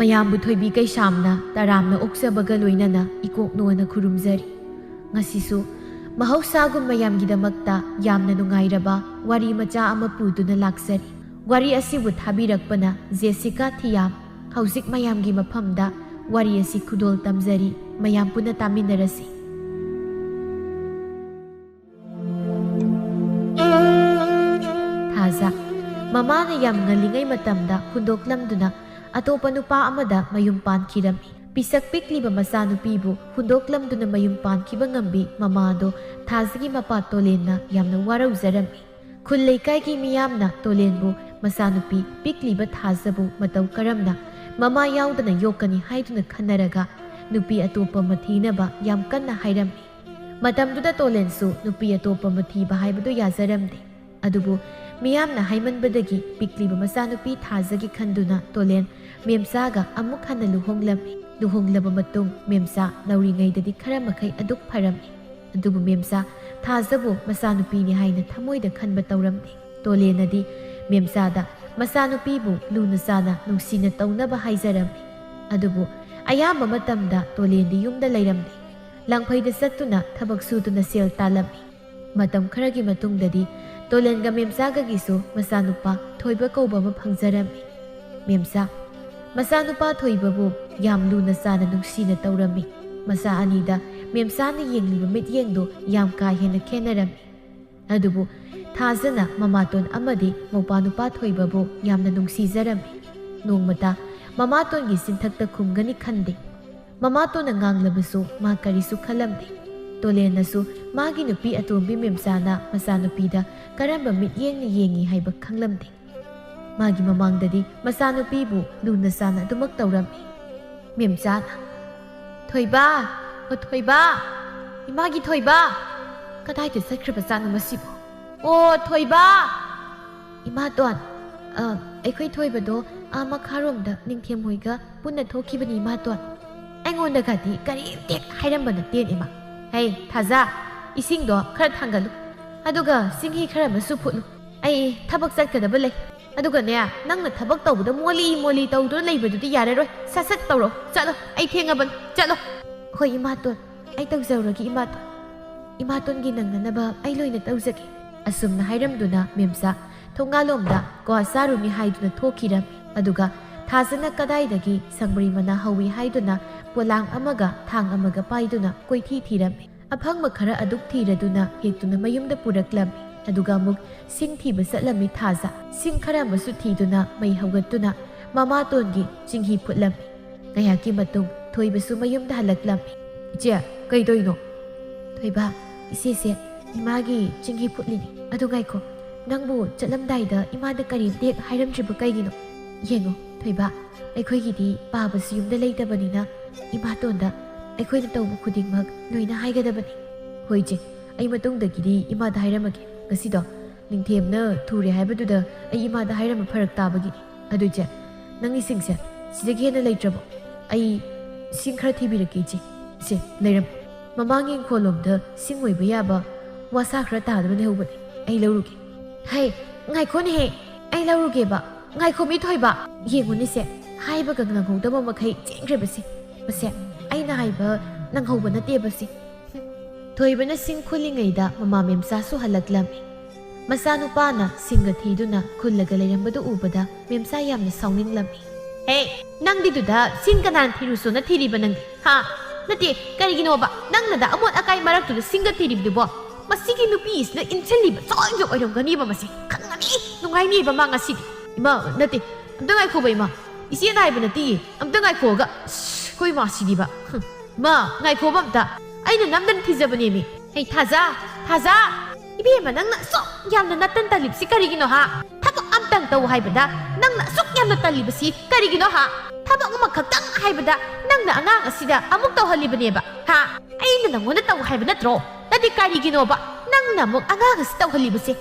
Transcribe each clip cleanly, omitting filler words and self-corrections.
ꯃꯌꯥꯝꯕꯨ ꯊꯣꯏꯕꯤ ꯀꯩꯁꯥꯝꯅ ꯇꯔꯥꯝꯅ ꯑꯣꯛꯆꯕꯒ ꯂꯣꯏꯅꯅ ꯏꯀꯣꯛꯅꯣꯅ ꯈꯨꯔꯨꯝꯖꯔꯤ꯫ ꯉꯁꯤꯁꯨ ꯃꯍꯧꯁꯥꯒꯨꯝ ꯃꯌꯥꯝꯒꯤꯗꯃꯛꯇ ꯌꯥꯝꯅ ꯅꯨꯡꯉꯥꯏꯔꯕ ꯋꯥꯔꯤ ꯃꯆꯥ ꯑꯃ ꯄꯨꯗꯨꯅ ꯂꯥꯛꯆꯔꯤ꯫ ꯋꯥꯔꯤ ꯑꯁꯤꯕꯨ ꯊꯥꯕꯤꯔꯛꯄꯅ ꯖꯦꯁꯤꯀꯥ ꯊꯤꯌꯥꯝ꯫ ꯍꯧꯖꯤꯛ ꯃꯌꯥꯝꯒꯤ ꯃꯐꯝꯗ ꯋꯥꯔꯤ ꯑꯁꯤ ꯈꯨꯗꯣꯜ ꯇꯝꯖꯔꯤ꯫ ꯃꯌꯥꯝ ꯄꯨꯟꯅ ꯇꯥꯃꯤꯟꯅꯔꯁꯤ꯫ ꯊꯥꯖ ꯃꯃꯥꯅ ꯌꯥꯝ ꯉꯜꯂꯤꯉꯩ ꯃꯇꯝꯗ ꯍꯨꯟꯗꯣꯛꯂꯝꯗꯨꯅ ꯑꯇꯣꯞꯄ ꯅꯨꯄꯥ ꯑꯃꯗ ꯃꯌꯨꯝ ꯄꯥꯟꯈꯤꯔꯝꯃꯤ꯫ ꯄꯤꯁꯛ ꯄꯤꯛꯂꯤꯕ ꯃꯆꯥꯅꯨꯄꯤꯕꯨ ꯍꯨꯟꯗꯣꯛꯂꯝꯗꯨꯅ ꯃꯌꯨꯝ ꯄꯥꯟꯈꯤꯕ ꯉꯝꯕꯤ ꯃꯃꯥꯗꯣ ꯊꯥꯖꯒꯤ ꯃꯄꯥ ꯇꯣꯂꯦꯟꯅ ꯌꯥꯝꯅ ꯋꯥꯔꯧꯖꯔꯝꯃꯤ꯫ ꯈꯨꯜ ꯂꯩꯀꯥꯏꯒꯤ ꯃꯤꯌꯥꯝꯅ ꯇꯣꯂꯦꯟꯕꯨ ꯃꯆꯥꯅꯨꯄꯤ ꯄꯤꯛꯂꯤꯕ ꯊꯥꯖꯕꯨ ꯃꯇꯧ ꯀꯔꯝꯅ ꯃꯃꯥ ꯌꯥꯎꯗꯅ ꯌꯣꯛꯀꯅꯤ ꯍꯥꯏꯗꯨꯅ ꯈꯟꯅꯔꯒ ꯅꯨꯄꯤ ꯑꯇꯣꯞꯄ ꯑꯃ ꯊꯤꯅꯕ ꯌꯥꯝ ꯀꯟꯅ ꯍꯥꯏꯔꯝꯃꯤ꯫ ꯃꯇꯝꯗꯨꯗ ꯇꯣꯂꯦꯟꯁꯨ ꯅꯨꯄꯤ ꯑꯇꯣꯞꯄ ꯑꯃ ꯊꯤꯕ ꯍꯥꯏꯕꯗꯨ ꯌꯥꯖꯔꯝꯗꯦ꯫ ꯑꯗꯨꯕꯨ ꯃꯤꯌꯥꯝꯅ ꯍꯥꯏꯃꯟꯕꯗꯒꯤ ꯄꯤꯛꯂꯤꯕ ꯃꯆꯥꯅꯨꯄꯤ ꯊꯥꯖꯒꯤ ꯈꯟꯗꯨꯅ ꯇꯣꯂꯦꯟ ꯃꯦꯝꯆꯥꯒ ꯑꯃꯨꯛ ꯍꯟꯅ ꯂꯨꯍꯣꯡꯂꯝꯃꯤ꯫ ꯂꯨꯍꯣꯡꯂꯕ ꯃꯇꯨꯡ ꯃꯦꯝꯆꯥ ꯅꯧꯔꯤꯉꯩꯗꯗꯤ ꯈꯔ ꯃꯈꯩ ꯑꯗꯨꯛ ꯐꯔꯝꯃꯤ꯫ ꯑꯗꯨꯕꯨ ꯃꯦꯝꯆꯥ ꯊꯥꯖꯕꯨ ꯃꯆꯥꯅꯨꯄꯤꯅꯤ ꯍꯥꯏꯅ ꯊꯃꯣꯏꯗ ꯈꯟꯕ ꯇꯧꯔꯝꯗꯦ꯫ ꯇꯣꯂꯦꯟꯅꯗꯤ ꯃꯦꯝꯆꯥꯗ ꯃꯆꯥꯅꯨꯄꯤꯕꯨ ꯂꯨꯅ ꯆꯥꯅ ꯅꯨꯡꯁꯤꯅ ꯇꯧꯅꯕ ꯍꯥꯏꯖꯔꯝꯃꯤ꯫ ꯑꯗꯨꯕꯨ ꯑꯌꯥꯝꯕ ꯃꯇꯝꯗ ꯇꯣꯂꯦꯟꯗꯤ ꯌꯨꯝꯗ ꯂꯩꯔꯝꯗꯦ꯫ ꯂꯪꯐꯩꯗ ꯆꯠꯇꯨꯅ ꯊꯕꯛ ꯁꯨꯗꯨꯅ ꯁꯦꯜ ꯇꯥꯜꯂꯝꯃꯤ꯫ ꯃꯇꯝ ꯈꯔꯒꯤ ꯃꯇꯨꯡꯗꯗꯤ ꯇꯣꯂꯦꯟꯒ ꯃꯦꯝꯆꯥꯒꯒꯤꯁꯨ ꯃꯆꯥꯅꯨꯄꯥ ꯊꯣꯏꯕ ꯀꯧꯕ ꯑꯃ ꯐꯪꯖꯔꯝꯃꯤ꯫ ꯃꯦꯝꯆꯥ ꯃꯆꯥꯅꯨꯄꯥ ꯊꯣꯏꯕꯕꯨ ꯌꯥꯝ ꯂꯨꯅ ꯆꯥꯅ ꯅꯨꯡꯁꯤꯅ ꯇꯧꯔꯝꯃꯤ꯫ ꯃꯆꯥ ꯑꯅꯤꯗ ꯃꯦꯝꯆꯥꯅ ꯌꯦꯡꯂꯤꯕ ꯃꯤꯠꯌꯦꯡꯗꯨ ꯌꯥꯝ ꯀꯥ ꯍꯦꯟꯅ ꯈꯦꯟꯅꯔꯝꯃꯤ꯫ ꯑꯗꯨꯕꯨ ꯊꯥꯖꯅ ꯃꯃꯥꯇꯣꯟ ꯑꯃꯗꯤ ꯃꯧꯄꯥꯅꯨꯄꯥ ꯊꯣꯏꯕꯕꯨ ꯌꯥꯝꯅ ꯅꯨꯡꯁꯤꯖꯔꯝꯃꯤ꯫ ꯅꯣꯡꯃꯇ ꯃꯃꯥꯇꯣꯟꯒꯤ ꯆꯤꯟꯊꯛꯇ ꯈꯨꯝꯒꯅꯤ ꯈꯟꯗꯦ꯫ ꯃꯃꯥꯇꯣꯟꯅ ꯉꯥꯡꯂꯕꯁꯨ ꯃꯥ ꯀꯔꯤꯁꯨ ꯈꯜꯂꯝꯗꯦ꯫ ꯇꯣꯂꯦꯟꯅꯁꯨ ꯃꯥꯒꯤ ꯅꯨꯄꯤ ꯑꯇꯣꯝꯕꯤ ꯃꯦꯝꯆꯥꯅ ꯃꯆꯥꯅꯨꯄꯤꯗ ꯀꯔꯝꯕ ꯃꯤꯠꯌꯦꯡꯅ ꯌꯦꯡꯉꯤ ꯍꯥꯏꯕ ꯈꯪꯂꯝꯗꯦ꯫ ꯃꯥꯒꯤ ꯃꯃꯥꯡꯗꯗꯤ ꯃꯆꯥꯅꯨꯄꯤꯕꯨ ꯂꯨꯅ ꯆꯥꯅ ꯑꯗꯨꯃꯛ ꯇꯧꯔꯝꯃꯤ꯫ ꯃꯦꯝꯆꯥꯅ ꯊꯣꯏꯕ ꯑꯣ ꯊꯣꯏꯕ ꯏꯃꯥꯒꯤ ꯊꯣꯏꯕ ꯀꯗꯥꯏꯗ ꯆꯠꯈ꯭ꯔꯕꯖꯥꯠꯅꯣ ꯃꯁꯤꯕꯨ? ꯑꯣ ꯊꯣꯏꯕ ꯏꯃꯥꯇꯣꯟ ꯑꯩꯈꯣꯏ ꯊꯣꯏꯕꯗꯣ ꯃꯈꯥꯔꯣꯝꯗ ꯅꯤꯡꯊꯦꯝ ꯍꯣꯏꯒ ꯄꯨꯟꯅ ꯊꯣꯛꯈꯤꯕꯅꯤ ꯏꯃꯥꯇꯣꯟ꯫ ꯑꯩꯉꯣꯟꯗꯒꯗꯤ ꯀꯔꯤꯝꯇ ꯍꯥꯏꯔꯝꯕ ꯅꯠꯇꯦ ꯏꯃꯥ꯫ ꯍꯩ ꯊꯥꯖ ꯏꯁꯤꯡꯗꯣ ꯈꯔ ꯊꯥꯡꯒꯠꯂꯨ ꯑꯗꯨꯒ ꯆꯤꯡꯍꯤ ꯈꯔ ꯑꯃꯁꯨ ꯐꯨꯠꯂꯨ꯫ ꯑꯩ ꯊꯕꯛ ꯆꯠꯀꯗꯕ ꯂꯩ꯫ ꯑꯗꯨꯒꯅꯦ ꯅꯪꯅ ꯊꯕꯛ ꯇꯧꯕꯗ ꯃꯣꯂꯤ ꯇꯧꯗꯨꯅ ꯂꯩꯕꯗꯨꯗꯤ ꯌꯥꯔꯔꯣꯏ꯫ ꯁꯠ ꯁꯠ ꯇꯧꯔꯣ ꯆꯠꯂꯣ ꯑꯩ ꯊꯦꯡꯉꯕꯅꯤ ꯆꯠꯂꯣ꯫ ꯍꯣꯏ ꯏꯃꯥꯇꯣꯟ ꯑꯩ ꯇꯧꯖꯔꯨꯔꯒꯦ ꯏꯃꯥꯇꯣꯟ꯫ ꯏꯃꯥꯇꯣꯟꯒꯤ ꯅꯪꯅꯅꯕ ꯑꯩ ꯂꯣꯏꯅ ꯇꯧꯖꯒꯦ꯫ ꯑꯁꯨꯝꯅ ꯍꯥꯏꯔꯝꯗꯨꯅ ꯃꯦꯝꯆꯥ ꯊꯣꯡꯒꯥꯜꯂꯣꯝꯗ ꯀ꯭ꯋꯥ ꯆꯥꯔꯨꯅꯤ ꯍꯥꯏꯗꯨꯅ ꯊꯣꯛꯈꯤꯔꯝꯃꯤ꯫ ꯑꯗꯨꯒ ꯊꯥꯖꯅ ꯀꯗꯥꯏꯗꯒꯤ ꯁꯪꯕ꯭ꯔꯤ ꯃꯅꯥ ꯍꯧꯏ ꯍꯥꯏꯗꯨꯅ ꯄꯣꯂꯥꯡ ꯑꯃꯒ ꯊꯥꯡ ꯑꯃꯒ ꯄꯥꯏꯗꯨꯅ ꯀꯣꯏꯊꯤ ꯊꯤꯔꯝꯃꯤ꯫ ꯑꯐꯪꯕ ꯈꯔ ꯑꯗꯨꯛ ꯊꯤꯔꯗꯨꯅ ꯍꯦꯛꯇꯨꯅ ꯃꯌꯨꯝꯗ ꯄꯨꯔꯛꯂꯝꯃꯤ꯫ ꯑꯗꯨꯒ ꯑꯃꯨꯛ ꯁꯤꯡ ꯊꯤꯕ ꯆꯠꯂꯝꯃꯤ ꯊꯥꯖ꯫ ꯁꯤꯡ ꯈꯔ ꯑꯃꯁꯨ ꯊꯤꯗꯨꯅ ꯃꯩ ꯍꯧꯒꯠꯇꯨꯅ ꯃꯃꯥꯇꯣꯟꯒꯤ ꯆꯤꯡꯍꯤ ꯐꯨꯠꯂꯝꯃꯤ꯫ ꯉꯥꯏꯍꯥꯛꯀꯤ ꯃꯇꯨꯡ ꯊꯣꯏꯕꯁꯨ ꯃꯌꯨꯝꯗ ꯍꯜꯂꯛꯂꯝꯃꯤ꯫ ꯏꯆꯦ ꯀꯩꯗꯧꯏꯅꯣ? ꯊꯣꯏꯕ ꯏꯆꯦꯁꯦ ꯏꯃꯥꯒꯤ ꯆꯤꯡꯍꯤ ꯐꯨꯠꯂꯤꯅꯤ꯫ ꯑꯗꯨ ꯉꯥꯏꯈꯣ ꯅꯪꯕꯨ ꯆꯠꯂꯝꯗꯥꯏꯗ ꯏꯃꯥꯗ ꯀꯔꯤꯝꯇ ꯍꯦꯛ ꯍꯥꯏꯔꯝꯗ꯭ꯔꯤꯕ ꯀꯩꯒꯤꯅꯣ? ꯌꯦꯡꯉꯣ ꯊꯣꯏꯕ ꯑꯩꯈꯣꯏꯒꯤꯗꯤ ꯄꯥꯕꯁꯨ ꯌꯨꯝꯗ ꯂꯩꯇꯕꯅꯤꯅ ꯏꯃꯥꯇꯣꯟꯗ ꯑꯩꯈꯣꯏꯅ ꯇꯧꯕ ꯈꯨꯗꯤꯡꯃꯛ ꯂꯣꯏꯅ ꯍꯥꯏꯒꯗꯕꯅꯤ꯫ ꯍꯣꯏ ꯏꯆꯦ ꯑꯩ ꯃꯇꯨꯡꯗꯒꯤꯗꯤ ꯏꯃꯥꯗ ꯍꯥꯏꯔꯝꯃꯒꯦ꯫ ꯉꯁꯤꯗꯣ ꯅꯤꯡꯊꯦꯝꯅ ꯊꯨꯔꯦ ꯍꯥꯏꯕꯗꯨꯗ ꯑꯩ ꯏꯃꯥꯗ ꯍꯥꯏꯔꯝꯕ ꯐꯔꯛ ꯇꯥꯕꯒꯤꯅꯤ꯫ ꯑꯗꯨ ꯏꯆꯦ ꯅꯪ ꯏꯁꯤꯡꯁꯦ ꯁꯤꯗꯒꯤ ꯍꯦꯟꯅ ꯂꯩꯇ꯭ꯔꯕꯣ? ꯑꯩ ꯁꯤꯡ ꯈꯔ ꯊꯤꯕꯤꯔꯛꯀꯦ ꯏꯆꯦ꯫ ꯏꯆꯦ ꯂꯩꯔꯝ ꯃꯃꯥꯡꯒꯤ ꯏꯪꯈꯣꯜꯂꯣꯝꯗ ꯁꯤꯡ ꯑꯣꯏꯕ ꯌꯥꯕ ꯋꯥꯁꯥ ꯈꯔ ꯇꯥꯗꯕ ꯂꯩꯍꯧꯕꯅꯤ ꯑꯩ ꯂꯧꯔꯨꯒꯦ꯫ ꯍꯩ ꯉꯥꯏꯈꯣꯅꯦꯍꯦ ꯑꯩ ꯂꯧꯔꯨꯒꯦꯕ꯫ ꯉꯥꯏꯈꯣ ꯃꯤ ꯊꯣꯏꯕ ꯌꯦꯡꯉꯨꯅꯦꯁꯦ ꯍꯥꯏꯕꯒ ꯅꯪꯍꯧꯗꯕ ꯃꯈꯩ ꯆꯦꯟꯈ꯭ꯔꯦꯕꯁꯦ꯫ ꯃꯁꯦ ꯑꯩꯅ ꯍꯥꯏꯕ ꯅꯪꯍꯧꯕ ꯅꯠꯇꯦꯕꯁꯦ꯫ ꯊꯣꯏꯕꯅ ꯁꯤꯡ ꯈꯨꯜꯂꯤꯉꯩꯗ ꯃꯃꯥ ꯃꯦꯝꯆꯥꯁꯨ ꯍꯜꯂꯛꯂꯝꯃꯤ꯫ ꯃꯆꯥꯅꯨꯄꯥꯅ ꯁꯤꯡꯒ ꯊꯤꯗꯨꯅ ꯈꯨꯜꯂꯒ ꯂꯩꯔꯝꯕꯗꯨ ꯎꯕꯗ ꯃꯦꯝꯆꯥ ꯌꯥꯝꯅ ꯁꯥꯎꯅꯤꯡꯂꯝꯃꯤ꯫ ꯍꯦ ꯅꯪꯗꯤꯗꯨꯗ ꯁꯤꯡ ꯀꯅꯥꯅ ꯊꯤꯔꯨꯁꯣꯅ ꯊꯤꯔꯤꯕ ꯅꯪꯗꯤ? ꯍꯥ ꯅꯠꯇꯦ ꯀꯔꯤꯒꯤꯅꯣꯕ ꯅꯪꯅꯗ ꯑꯃꯣꯠ ꯑꯀꯥꯏ ꯃꯔꯛꯇꯨꯗ ꯁꯤꯡꯒ ꯊꯤꯔꯤꯕꯗꯨꯕꯣ? ꯃꯁꯤꯒꯤ ꯅꯨꯄꯤꯁꯤꯅ ꯏꯟꯁꯤꯜꯂꯤꯕ ꯆꯣꯏꯕ ꯑꯣꯏꯔꯝꯒꯅꯤꯕ ꯃꯁꯤ ꯈꯪꯉꯅꯤ ꯅꯨꯡꯉꯥꯏꯅꯤꯕ ꯃꯥ ꯉꯁꯤꯗꯤ꯫ ꯏꯃꯥ ꯅꯠꯇꯦ ꯑꯝꯇ ꯉꯥꯏꯈꯣꯕ ꯏꯃꯥ ꯏꯆꯦꯅ ꯍꯥꯏꯕ ꯅꯠꯇꯦꯌꯦ ꯑꯝꯇ ꯉꯥꯏꯈꯣꯒ ꯑꯩꯈꯣꯏ ꯃꯥꯁꯤꯗꯤꯕ ꯃꯥ ꯉꯥꯏꯈꯣꯕ ꯑꯝꯇ ꯑꯩꯅ ꯅꯝꯗꯅ ꯊꯤꯖꯕꯅꯦꯃꯤ꯫ ꯍꯩ ꯊꯥꯖ ꯏꯕꯦꯝꯃ ꯅꯪꯅ ꯑꯁꯨꯛ ꯌꯥꯝꯅ ꯅꯇꯟ ꯇꯜꯂꯤꯕꯁꯤ ꯀꯔꯤꯒꯤꯅꯣ ꯍꯥ? ꯊꯕꯛ ꯑꯝꯇꯪ ꯇꯧ ꯍꯥꯏꯕꯗ ꯅꯪꯅ ꯑꯁꯨꯛ ꯌꯥꯝꯅ ꯇꯜꯂꯤꯕꯁꯤ ꯀꯔꯤꯒꯤꯅꯣ ꯍꯥ? ꯊꯕꯛ ꯑꯃꯈꯛꯇꯪ ꯍꯥꯏꯕꯗ ꯅꯪꯅ ꯑꯉꯥꯡ ꯑꯁꯤꯗ ꯑꯃꯨꯛ ꯇꯧꯍꯜꯂꯤꯕꯅꯦꯕ ꯍꯥ? ꯑꯩꯅ ꯅꯪꯉꯣꯟꯗ ꯇꯧ ꯍꯥꯏꯕ ꯅꯠꯇ꯭ꯔꯣ? ꯅꯠꯇꯦ ꯀꯔꯤꯒꯤꯅꯣꯕ ꯅꯪꯅ ꯑꯃꯨꯛ ꯑꯉꯥꯡ ꯑꯁꯤ ꯇꯧꯍꯜꯂꯤꯕꯁꯦ?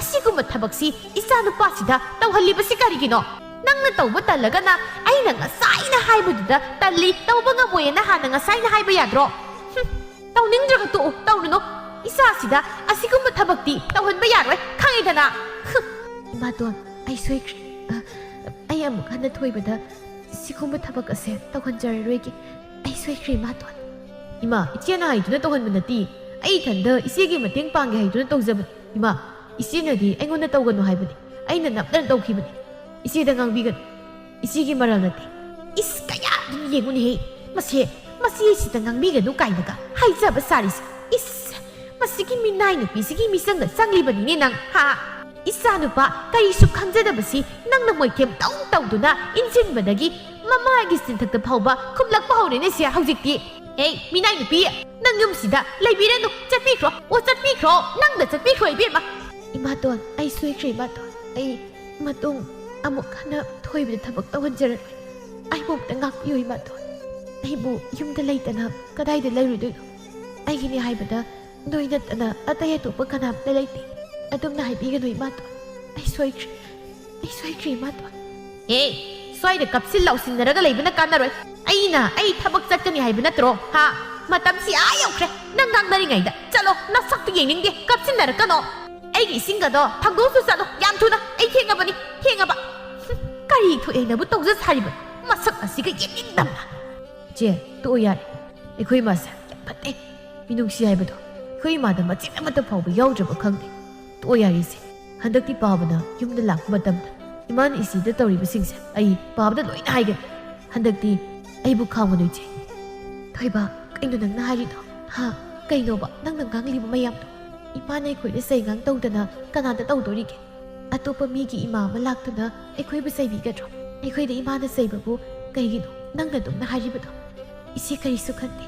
ꯑꯁꯤꯒꯨꯝꯕ ꯊꯕꯛꯁꯤ ꯏꯆꯥ ꯅꯨꯄꯥꯁꯤꯗ ꯇꯧꯍꯜꯂꯤꯕꯁꯤ ꯀꯔꯤꯒꯤꯅꯣ? ꯅꯪꯅ ꯇꯧꯕ ꯇꯜꯂꯒꯅ ꯑꯩꯅ ꯉꯁꯥꯏꯅ ꯍꯥꯏꯕꯗꯨꯗ ꯇꯜꯂꯤ ꯇꯧꯕ ꯉꯝꯃꯣꯏꯅ ꯍꯥꯟꯅ ꯉꯁꯥꯏꯅ ꯍꯥꯏꯕ ꯌꯥꯗ꯭ꯔꯣ? ꯇꯧꯅꯤꯡꯗ꯭ꯔꯒ ꯇꯣꯛꯎ ꯇꯧꯔꯨꯅꯨ ꯏꯆꯥꯁꯤꯗ ꯑꯁꯤꯒꯨꯝꯕ ꯊꯕꯛꯇꯤ ꯇꯧꯍꯟꯕ ꯌꯥꯔꯣꯏ ꯈꯪꯉꯤꯗꯅ ꯏꯃꯥꯇꯣꯟ ꯑꯩ ꯁꯣꯏꯈ꯭ꯔꯦ ꯑꯩ ꯑꯃꯨꯛ ꯍꯟꯅ ꯊꯣꯏꯕꯗ ꯁꯤꯒꯨꯝꯕ ꯊꯕꯛ ꯑꯁꯦ ꯇꯧꯍꯟꯖꯔꯔꯣꯏꯒꯦ ꯑꯩ ꯁꯣꯏꯈ꯭ꯔꯦ ꯏꯃꯥꯇꯣꯟ ꯏꯃꯥ ꯏꯆꯦꯅ ꯍꯥꯏꯗꯨꯅ ꯇꯧꯍꯟꯕ ꯅꯠꯇꯦ ꯑꯩ ꯏꯊꯟꯗ ꯏꯆꯦꯒꯤ ꯃꯇꯦꯡ ꯄꯥꯡꯒꯦ ꯍꯥꯏꯗꯨꯅ ꯇꯧꯖꯕꯅꯤ ꯏꯃꯥ ꯏꯆꯦꯅꯗꯤ ꯑꯩꯉꯣꯟꯗ ꯇꯧꯒꯅꯨ ꯍꯥꯏꯕꯅꯤ ꯑꯩꯅ ꯅꯞꯗꯅ ꯇꯧꯈꯤꯕꯅꯤ ꯏꯆꯦꯗ ꯉꯥꯡꯕꯤꯒꯅꯨ ꯏꯆꯦꯒꯤ ꯃꯔꯜ ꯅꯠꯇꯦ ꯏꯁ ꯀꯌꯥ ꯑꯗꯨꯝ ꯌꯦꯡꯉꯨꯅꯦꯍꯦ ꯃꯁꯤꯁꯤꯗ ꯉꯥꯡꯕꯤꯒꯅꯨ ꯀꯥꯏꯅꯒ ꯍꯥꯏꯖꯕ ꯁꯥꯔꯤꯁꯦ ꯏꯁ ꯃꯁꯤꯒꯤ ꯃꯤꯅꯥꯏ ꯅꯨꯄꯤꯁꯤꯒꯤ ꯃꯤꯆꯪꯗ ꯆꯪꯂꯤꯕꯅꯤꯅꯦ ꯅꯪ ꯍꯥ ꯏꯆꯥ ꯅꯨꯄꯥ ꯀꯔꯤꯁꯨ ꯈꯪꯖꯗꯕꯁꯤ ꯅꯪꯅ ꯃꯣꯏꯊꯦꯝ ꯇꯧꯗꯨꯅ ꯏꯟꯁꯤꯟꯕꯗꯒꯤ ꯃꯃꯥꯒꯤ ꯆꯤꯟꯊꯛꯇ ꯐꯥꯎꯕ ꯈꯨꯝꯂꯛꯄ ꯍꯧꯔꯦꯅꯦ ꯁꯦ ꯍꯧꯖꯤꯛꯇꯤ ꯃꯤꯅꯥꯏ ꯅꯨꯄꯤ ꯅꯪ ꯌꯨꯝꯁꯤꯗ ꯂꯩꯕꯤꯔꯅꯨ ꯆꯠꯄꯤꯈ꯭ꯔꯣ ꯆꯠꯄꯤꯈ꯭ꯔꯣ ꯅꯪꯗ ꯆꯠꯄꯤꯈ꯭ꯔꯣ ꯏꯕꯦꯝꯃ ꯏꯃꯥꯇꯣꯟ ꯑꯩ ꯁꯣꯏꯈ꯭ꯔꯦ ꯏꯃꯥꯇꯣꯟ ꯑꯩ ꯃꯇꯨꯡ ꯑꯃꯨꯛ ꯍꯟꯅ ꯊꯣꯏꯕꯗ ꯊꯕꯛ ꯇꯧꯍꯟꯖꯔꯔꯣꯏ ꯑꯩꯕꯨ ꯑꯝꯇ ꯉꯥꯛꯄꯤꯌꯨ ꯏꯃꯥꯇꯣꯟ ꯑꯩꯕꯨ ꯌꯨꯝꯗ ꯂꯩꯇꯅ ꯀꯗꯥꯏꯗ ꯂꯩꯔꯨꯗꯣꯏꯅꯣ ꯑꯩꯒꯤꯅꯤ ꯍꯥꯏꯕꯗ ꯅꯣꯏ ꯅꯠꯇꯅ ꯑꯇꯩ ꯑꯇꯣꯞꯄ ꯀꯅꯥꯝꯇ ꯂꯩꯇꯦ ꯑꯗꯨꯝꯅ ꯍꯥꯏꯕꯤꯒꯅꯨ ꯏꯃꯥꯇꯣꯟ ꯑꯩ ꯁꯣꯏꯈ꯭ꯔꯦ ꯏꯃꯥꯇꯣꯟ ꯁ꯭ꯋꯥꯏꯗ ꯀꯞꯁꯤꯟ ꯂꯥꯎꯁꯤꯟꯅꯔꯒ ꯂꯩꯕꯅ ꯀꯥꯟꯅꯔꯣꯏ ꯑꯩ ꯊꯕꯛ ꯆꯠꯀꯅꯤ ꯍꯥꯏꯕ ꯅꯠꯇ꯭ꯔꯣ ꯍꯥ ꯃꯇꯝꯁꯤ ꯌꯧꯈ꯭ꯔꯦ ꯅꯪ ꯉꯥꯡꯅꯔꯤꯉꯩꯗ ꯆꯠꯂꯣ ꯅꯁꯛꯇꯨ ꯌꯦꯡꯅꯤꯡꯗꯦ ꯀꯞꯁꯤꯟꯅꯔꯛꯀꯅꯣ ꯑꯩꯒꯤ ꯏꯁꯤꯡꯒꯗꯣ ꯊꯥꯡꯗꯣꯛꯁꯨ ꯆꯠꯂꯣ ꯌꯥꯝ ꯊꯨꯅ ꯑꯩ ꯊꯦꯡꯉꯕ ꯀꯔꯤ ꯊꯣꯛꯑꯦꯅꯕꯨ ꯇꯧꯖ ꯁꯥꯔꯤꯕꯅꯣ ꯃꯁꯛ ꯑꯁꯤꯒ ꯌꯦꯡꯅꯤꯡꯗꯕꯅ ꯏꯆꯦ ꯇꯣꯛꯑꯣ ꯌꯥꯔꯦ ꯑꯩꯈꯣꯏ ꯏꯃꯥꯁꯦ ꯌꯥꯝ ꯐꯠꯇꯦ ꯃꯤꯅꯨꯡꯁꯤ ꯍꯥꯏꯕꯗꯣ ꯑꯩꯈꯣꯏ ꯏꯃꯥꯗ ꯃꯆꯦꯠ ꯑꯃꯠꯇ ꯐꯥꯎꯕ ꯌꯥꯎꯗ꯭ꯔꯕ ꯈꯪꯗꯦ ꯇꯣꯛꯑꯣ ꯌꯥꯔꯦ ꯏꯆꯦ ꯍꯟꯗꯛꯇꯤ ꯄꯥꯕꯅ ꯌꯨꯝꯗ ꯂꯥꯛꯄ ꯃꯇꯝꯗ ꯏꯃꯥꯅ ꯏꯆꯦꯗ ꯇꯧꯔꯤꯕꯁꯤꯡꯁꯦ ꯑꯩ ꯄꯥꯕꯗ ꯂꯣꯏꯅ ꯍꯥꯏꯒꯅꯤ ꯍꯟꯗꯛꯇꯤ ꯑꯩꯕꯨ ꯈꯥꯝꯒꯅꯨ ꯏꯆꯦ ꯊꯣꯏꯕ ꯀꯩꯅꯣ ꯅꯪꯅ ꯍꯥꯏꯔꯤꯗꯣ ꯍꯥ ꯀꯩꯅꯣꯕ ꯅꯪꯅ ꯉꯥꯡꯂꯤꯕ ꯃꯌꯥꯝꯗꯣ ꯏꯃꯥꯅ ꯑꯩꯈꯣꯏꯗ ꯆꯩꯉꯥꯡ ꯇꯧꯗꯅ ꯀꯅꯥꯗ ꯇꯧꯗꯣꯔꯤꯒꯦ ꯑꯇꯣꯞꯄ ꯃꯤꯒꯤ ꯏꯃꯥ ꯑꯃ ꯂꯥꯛꯇꯨꯅ ꯑꯩꯈꯣꯏꯕꯨ ꯆꯩꯕꯤꯒꯗ꯭ꯔꯣ ꯑꯩꯈꯣꯏꯗ ꯏꯃꯥꯅ ꯆꯩꯕꯕꯨ ꯀꯩꯒꯤꯅꯣ ꯅꯪꯅ ꯑꯗꯨꯝꯅ ꯍꯥꯏꯔꯤꯕꯗꯣ ꯏꯆꯦ ꯀꯔꯤꯁꯨ ꯈꯟꯗꯦ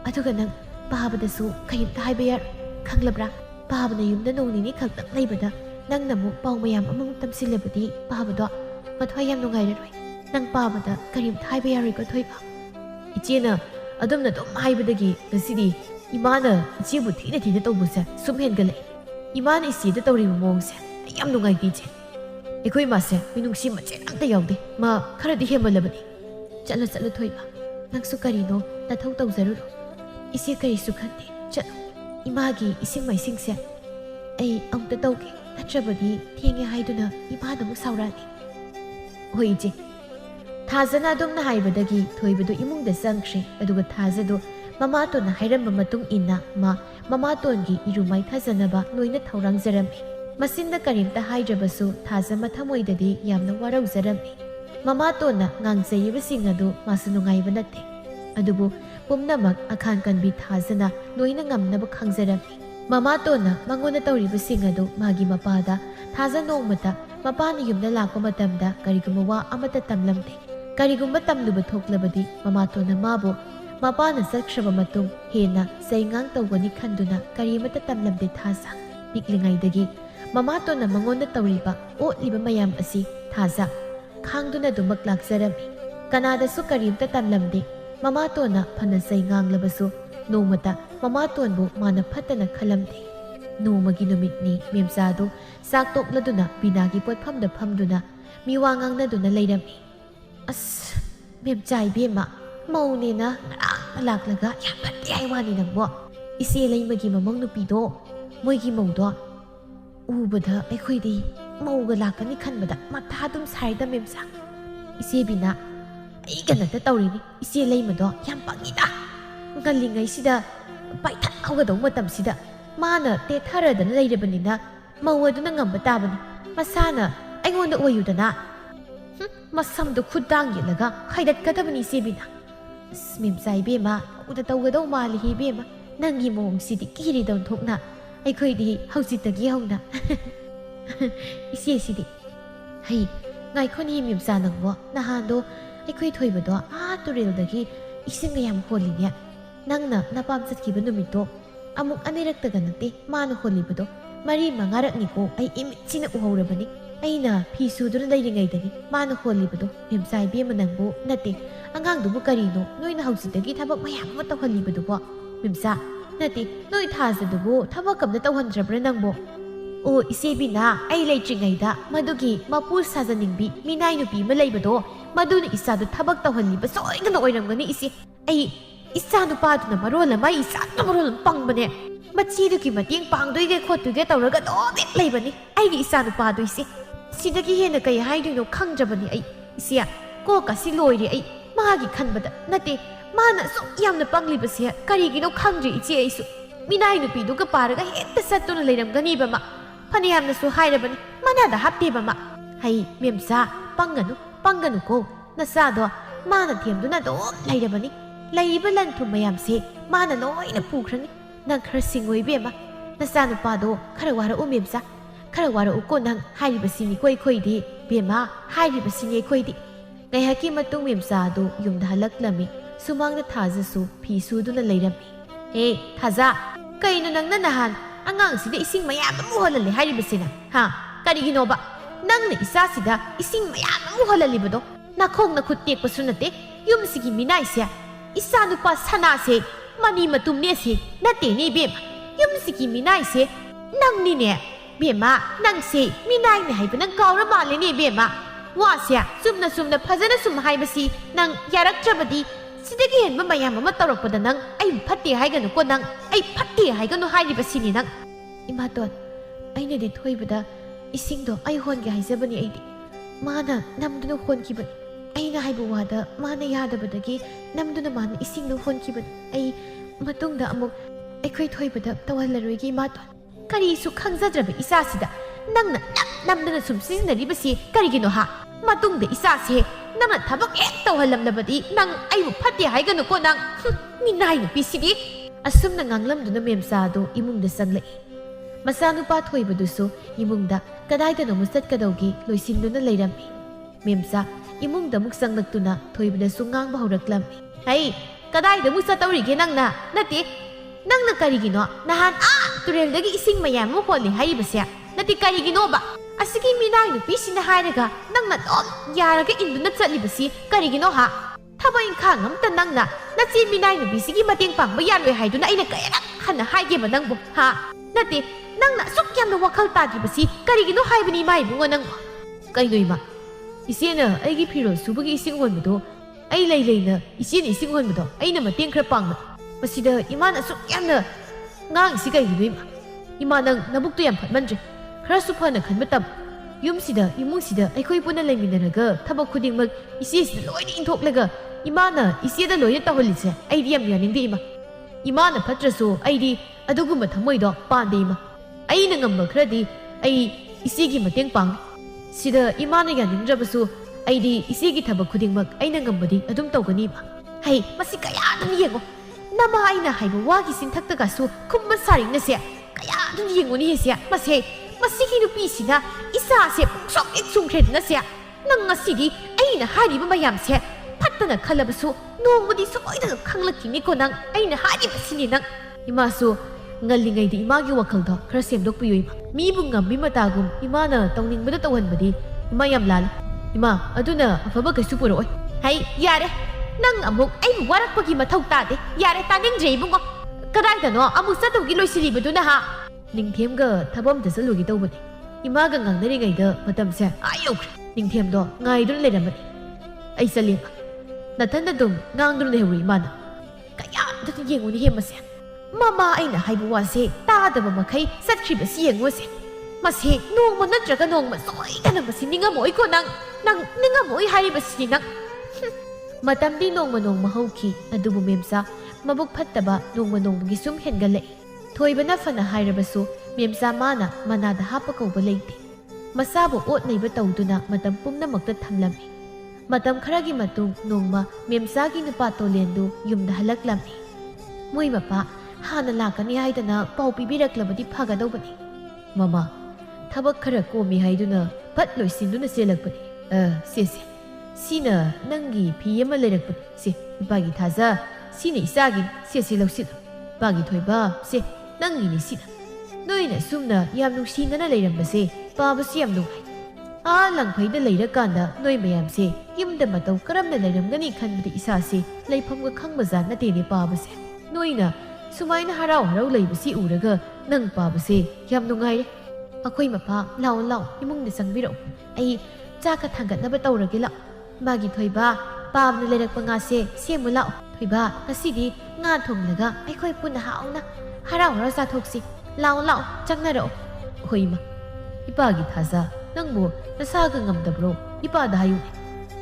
ꯑꯗꯨꯒ ꯅꯪ ꯄꯥꯕꯗꯁꯨ ꯀꯔꯤꯝꯇ ꯍꯥꯏꯕ ꯌꯥꯔꯣꯏ ꯈꯪꯂꯕ꯭ꯔꯥ ꯄꯥꯕꯅ ꯌꯨꯝꯗ ꯅꯣꯡ ꯅꯤꯅꯤ ꯈꯛꯇꯪ ꯂꯩꯕꯗ ꯅꯪꯅ ꯑꯃꯨꯛ ꯄꯥꯎ ꯃꯌꯥꯝ ꯑꯃꯃꯨꯛ ꯇꯝꯁꯤꯜꯂꯕꯗꯤ ꯄꯥꯕꯗꯣ ꯃꯊ꯭ꯋꯥꯏ ꯌꯥꯝ ꯅꯨꯡꯉꯥꯏꯔꯔꯣꯏ ꯅꯪ ꯄꯥꯕꯗ ꯀꯔꯤꯝꯇ ꯍꯥꯏꯕ ꯌꯥꯔꯣꯏꯀꯣ ꯊꯣꯏꯕ ꯏꯆꯦꯅ ꯑꯗꯨꯝꯅ ꯑꯗꯨꯝ ꯍꯥꯏꯕꯗꯒꯤ ꯉꯁꯤꯗꯤ ꯏꯃꯥꯅ ꯏꯆꯦꯕꯨ ꯊꯤꯅ ꯇꯧꯕꯁꯦ ꯁꯨꯝ ꯍꯦꯟꯒꯠꯂꯛꯏ ꯏꯃꯥꯅ ꯏꯆꯦꯗ ꯇꯧꯔꯤꯕ ꯃꯑꯣꯡꯁꯦ ꯑꯩ ꯌꯥꯝ ꯅꯨꯡꯉꯥꯏꯇꯦ ꯏꯆꯦ ꯑꯩꯈꯣꯏ ꯏꯃꯥꯁꯦ ꯃꯤꯅꯨꯡꯁꯤ ꯃꯆꯦꯠ ꯑꯝꯇ ꯌꯥꯎꯗꯦ ꯃꯥ ꯈꯔꯗꯤ ꯍꯦꯟꯃꯜꯂꯕꯅꯤ ꯆꯠꯂꯣ ꯊꯣꯏꯕ ꯅꯪꯁꯨ ꯀꯔꯤꯅꯣ ꯅꯊꯧ ꯇꯧꯖꯔꯨꯔꯣ ꯏꯆꯦ ꯀꯔꯤꯁꯨ ꯈꯟꯗꯦ ꯆꯠꯂꯣ ꯏꯃꯥꯒꯤ ꯏꯁꯤꯡ ꯃꯥꯏꯁꯤꯡꯁꯦ ꯑꯩ ꯑꯃꯨꯛꯇ ꯇꯧꯒꯦ ꯅꯠꯇ꯭ꯔꯕꯗꯤ ꯊꯦꯡꯉꯦ ꯍꯥꯏꯗꯨꯅ ꯏꯃꯥꯅ ꯑꯃꯨꯛ ꯁꯥꯎꯔꯛꯑꯅꯤ ꯍꯣꯏ ꯏꯆꯦ ꯊꯥꯖꯅ ꯑꯗꯨꯝꯅ ꯍꯥꯏꯕꯗꯒꯤ ꯊꯣꯏꯕꯗꯨ ꯏꯃꯨꯡꯗ ꯆꯪꯈ꯭ꯔꯦ ꯑꯗꯨꯒ ꯊꯥꯖꯗꯨ ꯃꯃꯥꯇꯣꯟꯅ ꯍꯥꯏꯔꯝꯕ ꯃꯇꯨꯡ ꯏꯟꯅ ꯃꯃꯥꯇꯣꯟꯒꯤ ꯏꯔꯨꯃꯥꯏ ꯊꯥꯖꯅꯕ ꯂꯣꯏꯅ ꯊꯧꯔꯥꯡꯖꯔꯝꯃꯤ ꯃꯁꯤꯟꯗ ꯀꯔꯤꯝꯇ ꯍꯥꯏꯗ꯭ꯔꯕꯁꯨ ꯊꯥꯖ ꯃꯊꯃꯣꯏꯗꯗꯤ ꯌꯥꯝꯅ ꯋꯥꯔꯧꯖꯔꯝꯃꯤ ꯃꯃꯥꯇꯣꯟꯅ ꯉꯥꯡꯖꯩꯕꯁꯤꯡ ꯑꯗꯨ ꯃꯥꯁꯨ ꯅꯨꯡꯉꯥꯏꯕ ꯅꯠꯇꯦ ꯑꯗꯨꯕꯨ ꯄꯨꯝꯅꯃꯛ ꯑꯈꯥꯟ ꯀꯟꯕꯤ ꯊꯥꯖꯅ ꯂꯣꯏꯅ ꯉꯝꯅꯕ ꯈꯪꯖꯔꯝꯃꯤ ꯃꯃꯥꯇꯣꯟꯅ ꯃꯉꯣꯟꯗ ꯇꯧꯔꯤꯕꯁꯤꯡ ꯑꯗꯨ ꯃꯥꯒꯤ ꯃꯄꯥꯗ ꯊꯥꯖ ꯅꯣꯡꯃꯇ ꯃꯄꯥꯅ ꯌꯨꯝꯗ ꯂꯥꯛꯄ ꯃꯇꯝꯗ ꯀꯔꯤꯒꯨꯝꯕ ꯋꯥ ꯑꯃꯠꯇ ꯇꯝꯂꯝꯗꯦ ꯀꯔꯤꯒꯨꯝꯕ ꯇꯝꯂꯨꯕ ꯊꯣꯛꯂꯕꯗꯤ ꯃꯃꯥꯇꯣꯟꯅ ꯃꯥꯕꯨ ꯃꯄꯥꯅ ꯆꯠꯈ꯭ꯔꯕ ꯃꯇꯨꯡ ꯍꯦꯟꯅ ꯆꯩꯉꯥꯡ ꯇꯧꯒꯅꯤ ꯈꯟꯗꯨꯅ ꯀꯔꯤꯃꯠꯇ ꯇꯝꯂꯝꯗꯦ ꯊꯥꯖ ꯄꯤꯛꯂꯤꯉꯩꯗꯒꯤ ꯃꯃꯥꯇꯣꯟꯅ ꯃꯉꯣꯟꯗ ꯇꯧꯔꯤꯕ ꯑꯣꯠꯂꯤꯕ ꯃꯌꯥꯝ ꯑꯁꯤ ꯊꯥꯖ ꯈꯥꯡꯗꯨꯅ ꯑꯗꯨꯃꯛ ꯂꯥꯛꯆꯔꯝꯃꯤ ꯀꯅꯥꯗꯁꯨ ꯀꯔꯤꯝꯇ ꯇꯝꯂꯝꯗꯦ ꯃꯃꯥꯇꯣꯟꯅ ꯐꯅ ꯆꯩ ꯉꯥꯡꯂꯕꯁꯨ ꯅꯣꯡꯃꯇ ꯃꯃꯥꯇꯣꯟꯕꯨ ꯃꯥꯅ ꯐꯠꯇꯅ ꯈꯜꯂꯝꯗꯦ ꯅꯣꯡꯃꯒꯤ ꯅꯨꯃꯤꯠꯅꯤ ꯃꯦꯝꯆꯥꯗꯨ ꯆꯥꯛ ꯇꯣꯛꯂꯗꯨꯅ ꯕꯤꯅꯥꯒꯤ ꯄꯣꯠꯐꯝꯗ ꯐꯝꯗꯨꯅ ꯃꯤꯋꯥ ꯉꯥꯡꯅꯗꯨꯅ ꯂꯩꯔꯝꯃꯤ ꯑꯁ ꯃꯦꯝꯆꯥ ꯏꯕꯦꯝꯃ ꯃꯧꯅꯦꯅ ꯉꯔꯥꯡꯅ ꯂꯥꯛꯂꯒ ꯌꯥꯝ ꯐꯠꯇꯦ ꯍꯥꯏ ꯋꯥꯅꯤ ꯅꯪꯕꯣ ꯏꯆꯦ ꯂꯩꯃꯒꯤ ꯃꯃꯧ ꯅꯨꯄꯤꯗꯣ ꯃꯣꯏꯒꯤ ꯃꯧꯗꯣ ꯎꯕꯗ ꯑꯩꯈꯣꯏꯗꯤ ꯃꯧꯒ ꯂꯥꯛꯀꯅꯤ ꯈꯟꯕꯗ ꯃꯊꯥ ꯑꯗꯨꯝ ꯁꯥꯏꯗ ꯃꯦꯝꯆꯥ ꯏꯆꯦ ꯕꯤꯅꯥ ꯑꯩꯒ ꯅꯠꯇ ꯇꯧꯔꯤꯅꯤ ꯏꯆꯦ ꯂꯩꯃꯗꯣ ꯌꯥꯝ ꯄꯪꯉꯤꯗ ꯉꯜꯂꯤꯉꯩꯁꯤꯗ ꯄꯥꯏꯊꯠ ꯍꯧꯒꯗꯧ ꯃꯇꯝꯁꯤꯗ ꯃꯥꯅ ꯇꯦꯊꯔꯗꯅ ꯂꯩꯔꯕꯅꯤꯅ ꯃꯧ ꯑꯗꯨꯅ ꯉꯝꯕ ꯇꯥꯕꯅꯤ ꯃꯁꯥꯅ ꯑꯩꯉꯣꯟꯗ ꯑꯣꯏꯌꯨꯗꯅ ꯃꯁꯝꯗꯣ ꯈꯨꯠꯇꯥꯡ ꯌꯦꯠꯂꯒ ꯍꯥꯏꯗꯠꯀꯗꯕꯅꯤ ꯏꯆꯦ ꯕꯤꯅꯥ ꯑꯁ ꯃꯦꯝꯆꯥ ꯏꯕꯦꯝꯃ ꯎꯗ ꯇꯧꯒꯗꯧ ꯃꯥꯜꯂꯤ ꯏꯕꯦꯝꯃ ꯅꯪꯒꯤ ꯃꯑꯣꯡꯁꯤꯗꯤ ꯀꯤꯔꯤꯗꯧ ꯊꯣꯛꯅ ꯑꯩꯈꯣꯏꯗꯤ ꯍꯧꯖꯤꯛꯇꯒꯤ ꯍꯧꯅ ꯏꯆꯦꯁꯤꯗꯤ ꯍꯩ ꯉꯥꯏꯈꯣꯅꯤ ꯃꯦꯝꯆꯥ ꯅꯪꯕꯣ ꯅꯍꯥꯟꯗꯣ ꯑꯩꯈꯣꯏ ꯊꯣꯏꯕꯗꯣ ꯇꯨꯔꯦꯜꯗꯒꯤ ꯏꯁꯤꯡꯒ ꯌꯥꯝ ꯍꯣꯜꯂꯤꯅꯦ ꯅꯪꯅ ꯅꯄꯥꯝ ꯆꯠꯈꯤꯕ ꯅꯨꯃꯤꯠꯇꯣ ꯑꯃꯨꯛ ꯑꯅꯤꯔꯛꯇꯒ ꯅꯠꯇꯦ ꯃꯥꯅ ꯍꯣꯜꯂꯤꯕꯗோ 4-5ꯔꯛꯅꯤꯀꯣ ꯑꯩ ꯏꯃꯤꯠꯁꯤꯅ ꯎꯍꯧꯔꯕꯅꯤ ꯑꯩꯅ ꯐꯤ ꯁꯨꯗꯨꯅ ꯂꯩꯔꯤꯉꯩꯗꯅꯤ ꯃꯥꯅ ꯍꯣꯜꯂꯤꯕꯗꯣ ꯃꯦꯝꯆꯥ ꯏꯕꯦꯝꯃ ꯅꯪꯕꯨ ꯅꯠꯇꯦ ꯑꯉꯥꯡꯗꯨꯕꯨ ꯀꯔꯤꯅꯣ ꯅꯣꯏꯅ ꯍꯧꯖꯤꯛꯇꯒꯤ ꯊꯕꯛ ꯃꯌꯥꯝ ꯑꯃ ꯇꯧꯍꯜꯂꯤꯕꯗꯨꯕꯣ ꯃꯦꯝꯆꯥ ꯅꯠꯇꯦ ꯅꯣꯏ ꯊꯥꯖꯗꯨꯕꯨ ꯊꯕꯛ ꯑꯝꯇ ꯇꯧꯍꯟꯗ꯭ꯔꯕ꯭ꯔꯥ ꯅꯪꯕꯣ ꯑꯣ ꯏꯆꯦ ꯕꯤꯅꯥ ꯑꯩ ꯂꯩꯇ꯭ꯔꯤꯉꯩꯗ ꯃꯗꯨꯒꯤ ꯃꯄꯨ ꯁꯥꯖꯅꯤꯡꯕꯤ ꯃꯤꯅꯥꯏ ꯅꯨꯄꯤ ꯑꯃ ꯂꯩꯕꯗꯣ ꯃꯗꯨꯅ ꯏꯆꯥꯗꯨ ꯊꯕꯛ ꯇꯧꯍꯜꯂꯤꯕ ꯁꯣꯏꯗꯅ ꯑꯣꯏꯔꯝꯒꯅꯤ ꯏꯆꯦ ꯏꯆꯥ ꯅꯨꯄꯥꯗꯨꯅ ꯃꯔꯣꯜ ꯑꯃ ꯏꯆꯥꯗꯨꯅ ꯃꯔꯣꯜ ꯑꯃ ꯄꯪꯕꯅꯦ ꯃꯆꯤꯗꯨꯒꯤ ꯃꯇꯦꯡ ꯄꯥꯡꯗꯣꯏꯒꯦ ꯈꯣꯠꯇꯣꯏꯒꯦ ꯇꯧꯔꯒ ꯑꯗꯨꯝ ꯍꯦꯛ ꯂꯩꯕꯅꯤ ꯑꯩꯒꯤ ꯏꯆꯥ ꯅꯨꯄꯥꯗꯨꯏꯁꯦ ꯁꯤꯗꯒꯤ ꯍꯦꯟꯅ ꯀꯩ ꯍꯥꯏꯗꯣꯏꯅꯣ ꯈꯪꯗ꯭ꯔꯕꯅꯤ ꯑꯩ ꯏꯆꯦ ꯀꯣꯛꯀꯁꯤ ꯂꯣꯏꯔꯦ ꯑꯩ ꯃꯥꯒꯤ ꯈꯟꯕꯗ ꯅꯠꯇꯦ ꯃꯥꯅ ꯑꯁꯨꯛ ꯌꯥꯝꯅ ꯄꯪꯂꯤꯕꯁꯦ ꯀꯔꯤꯒꯤꯅꯣ ꯈꯪꯗ꯭ꯔꯤ ꯏꯆꯦ ꯑꯩꯁꯨ ꯃꯤꯅꯥꯏ ꯅꯨꯄꯤꯗꯨꯒ ꯄꯥꯔꯒ ꯍꯦꯛꯇ ꯆꯠꯇꯨꯅ ꯂꯩꯔꯝꯒꯅꯤꯕ ꯃꯥ ꯐꯅꯌꯥꯝꯅꯁꯨ ꯍꯥꯏꯔꯕꯅꯤ ꯃꯅꯥꯗ ꯍꯥꯞꯇꯦꯕ ꯃꯥ ꯍꯩ ꯃꯦꯝꯆꯥ ꯄꯪꯒꯅꯨꯀꯣ ꯅꯆꯥꯗꯣ ꯃꯥꯅ ꯊꯦꯝꯗꯨꯅ ꯑꯗꯨꯝ ꯂꯩꯔꯕꯅꯤ ꯂꯩꯔꯤꯕ ꯂꯟ ꯊꯨꯝ ꯃꯌꯥꯝꯁꯦ ꯃꯥꯅ ꯂꯣꯏꯅ ꯄꯨꯈ꯭ꯔꯅꯤ ꯅꯪ ꯈꯔ ꯁꯤꯡꯉꯣ ꯏꯕꯦꯝꯃ ꯅꯆꯥ ꯅꯨꯄꯥꯗꯣ khara wara'u memsa khara wara'u ko nang hairibasini koi khoidi bema hairibasini khoidi ngaihaki matung memsa do yumda halaklami sumangda thajasu phi suduna leirami he thaja kaino nangna nahan angang sida ising mayam amu holale hairibasina ha karigino ba nangna isa sida ising mayam amu holali bado nakhong na khut tek pasu nate yum sigi minai sia isa nupa sana se mani matum ne se nate ni bema yum sigi minai se nang ni ne bema nang se minai ne haiba nang kawra male ne bema wa sia sumna phajana sum haibasi nang yarak trabadi sidagi hen mayam ama tawrakpada nang ai phatte haiganu ko nang ai phatte haiganu hairibasi ni nang ima ton aina de thoibada ising do ai honge haijabani aidi mana namduna honkibani aina haibu wada mana yadabadagi namduna mana ising do honkibani ai matungda amuk aikhoi thoibada tawalaroigi ma ton kari su khangjadraba isa sida nangna namduna sum sizinaribasi karigino ha matungda isa se namna thabak ek tawhalamlabadi nang aibu phatte haiganu ko nang minai nu pisigi asumna nganglamduna memsa do imungda sanglai masanupa thoibadusu imungda kadaida no musat kadaugi loisinduna leirami memsa imungda muk sanglaktuna thoibada sungang bahuraklami hai kadaida musat tawrige nangna nati nangna karigino nahan tureldagi ising mayam mo holi haibasya nati karigino ba asigi minai nu pisina hairaga nangna dom yaraga induna chatlibasi karigino ha thaba inkhang amta nangna nachi minai nu bisigi mateng pangba yarwe haiduna aina kayara hana haige ba nangbu ha nati nangna suk yamna wakhal tadribasi karigino haibani mai bungo nang kaino ima isena aigi phiro subagi ising honbudo ai leina isena ising honbudo aina mateng khra pangba masida imana suk yamna ngang si kai ima ima nang nabukto yam phatmanjre khara su phana khanba tam yum sida imung sida aikhoi puna leiminaraga thabak khudingmak isi sida loina inthoklaga imana isida loina taholise ai diam yaningde imana phatrasu ai di aduguma thamoido pande ima aina ngamba khradi ai isigi mateng pang sida imana yaningdrabasu ai di isigi thabak khudingmak aina ngambadi adum tawgani ma hai masi kaya dum yengo nama aina haibu wagi sinthaktaga su khumba saring na se kaya dum yengoni he se masigi nupi sina isa se sok ek sumkhred na se nang ngasidi aina hariba mayam se phattana khalabasu nongmudi soida khanglakini ko nang aina hariba sini nang imasu ngallingai di imagi wakhalda khara semdok piyoi mi bungam mi matagum imana tawningbada tawhanbadi ima yam lal ima aduna afaba kaisu puroi hai yare nang amuk ai warakpagi mathau tade yare taningje ibungo kadaidano amuk satugi loisiribaduna ha ningthemga thabam da salugi tawbani imaga ngangnari gaida matamse ayokre ningthemdo ngaidun leramani ai salim nathanda dum ngangdun lehuri mana kaya datu yenguni hemase mama aina haibu wase tadaba makai satkribasi yengose mase nongma natraga nongma soidana masi ningamoi ko nang ningamoi haribasi nang matamdi nongma hauki adubu memsa mabuk phattaba nongma sum hengalai thoibana fana hairabasu memsa mana manada hapa kauba leite masabu ot neiba tawduna matam pumnamakta thamlami matam kharagi matung nongma memsa gi nupa tolendu yumda halaklami moi mapa hana lakani haidana pau pibiraklabadi phagadobani mama thabak khara komi haiduna phat loisinduna selakpani se sina nangi phiyama lerakpani se bagi thaza sina isagi se lausit bagi thoiba se nangi ni sina noina sumna yam nungsingana leirambase pabasi yam nungai langphaida leirakanda noi mayam se yimda matau karamna leiramgani khanbadi isa se leifamga khangbaza nate ne pabase noina sumaina harau leibasi uraga nang pabase yam nungai akhoi mapa law imungna sangbiro ai chaka thangatnaba tawrage la magi thoiba pabna leirakpa nga se semu lao ꯊꯣꯏꯕ ꯉꯁꯤꯗꯤ ꯉꯥ ꯊꯣꯡꯂꯒ ꯑꯩꯈꯣꯏ ꯄꯨꯟꯅ ꯍꯥꯎꯅ ꯍꯔꯥꯎ ꯍꯔꯥꯎ ꯆꯥꯊꯣꯛꯁꯤ ꯂꯥꯎ ꯂꯥꯎ ꯆꯪꯅꯔꯛꯑꯣ ꯍꯣꯏ ꯏꯃꯥ ꯏꯄꯥꯒꯤ ꯊꯥꯖ ꯅꯪꯕꯨ ꯅꯁꯥꯒ ꯉꯝꯗꯕ꯭ꯔꯣ ꯏꯄꯥꯗ ꯍꯥꯏꯌꯨꯅꯦ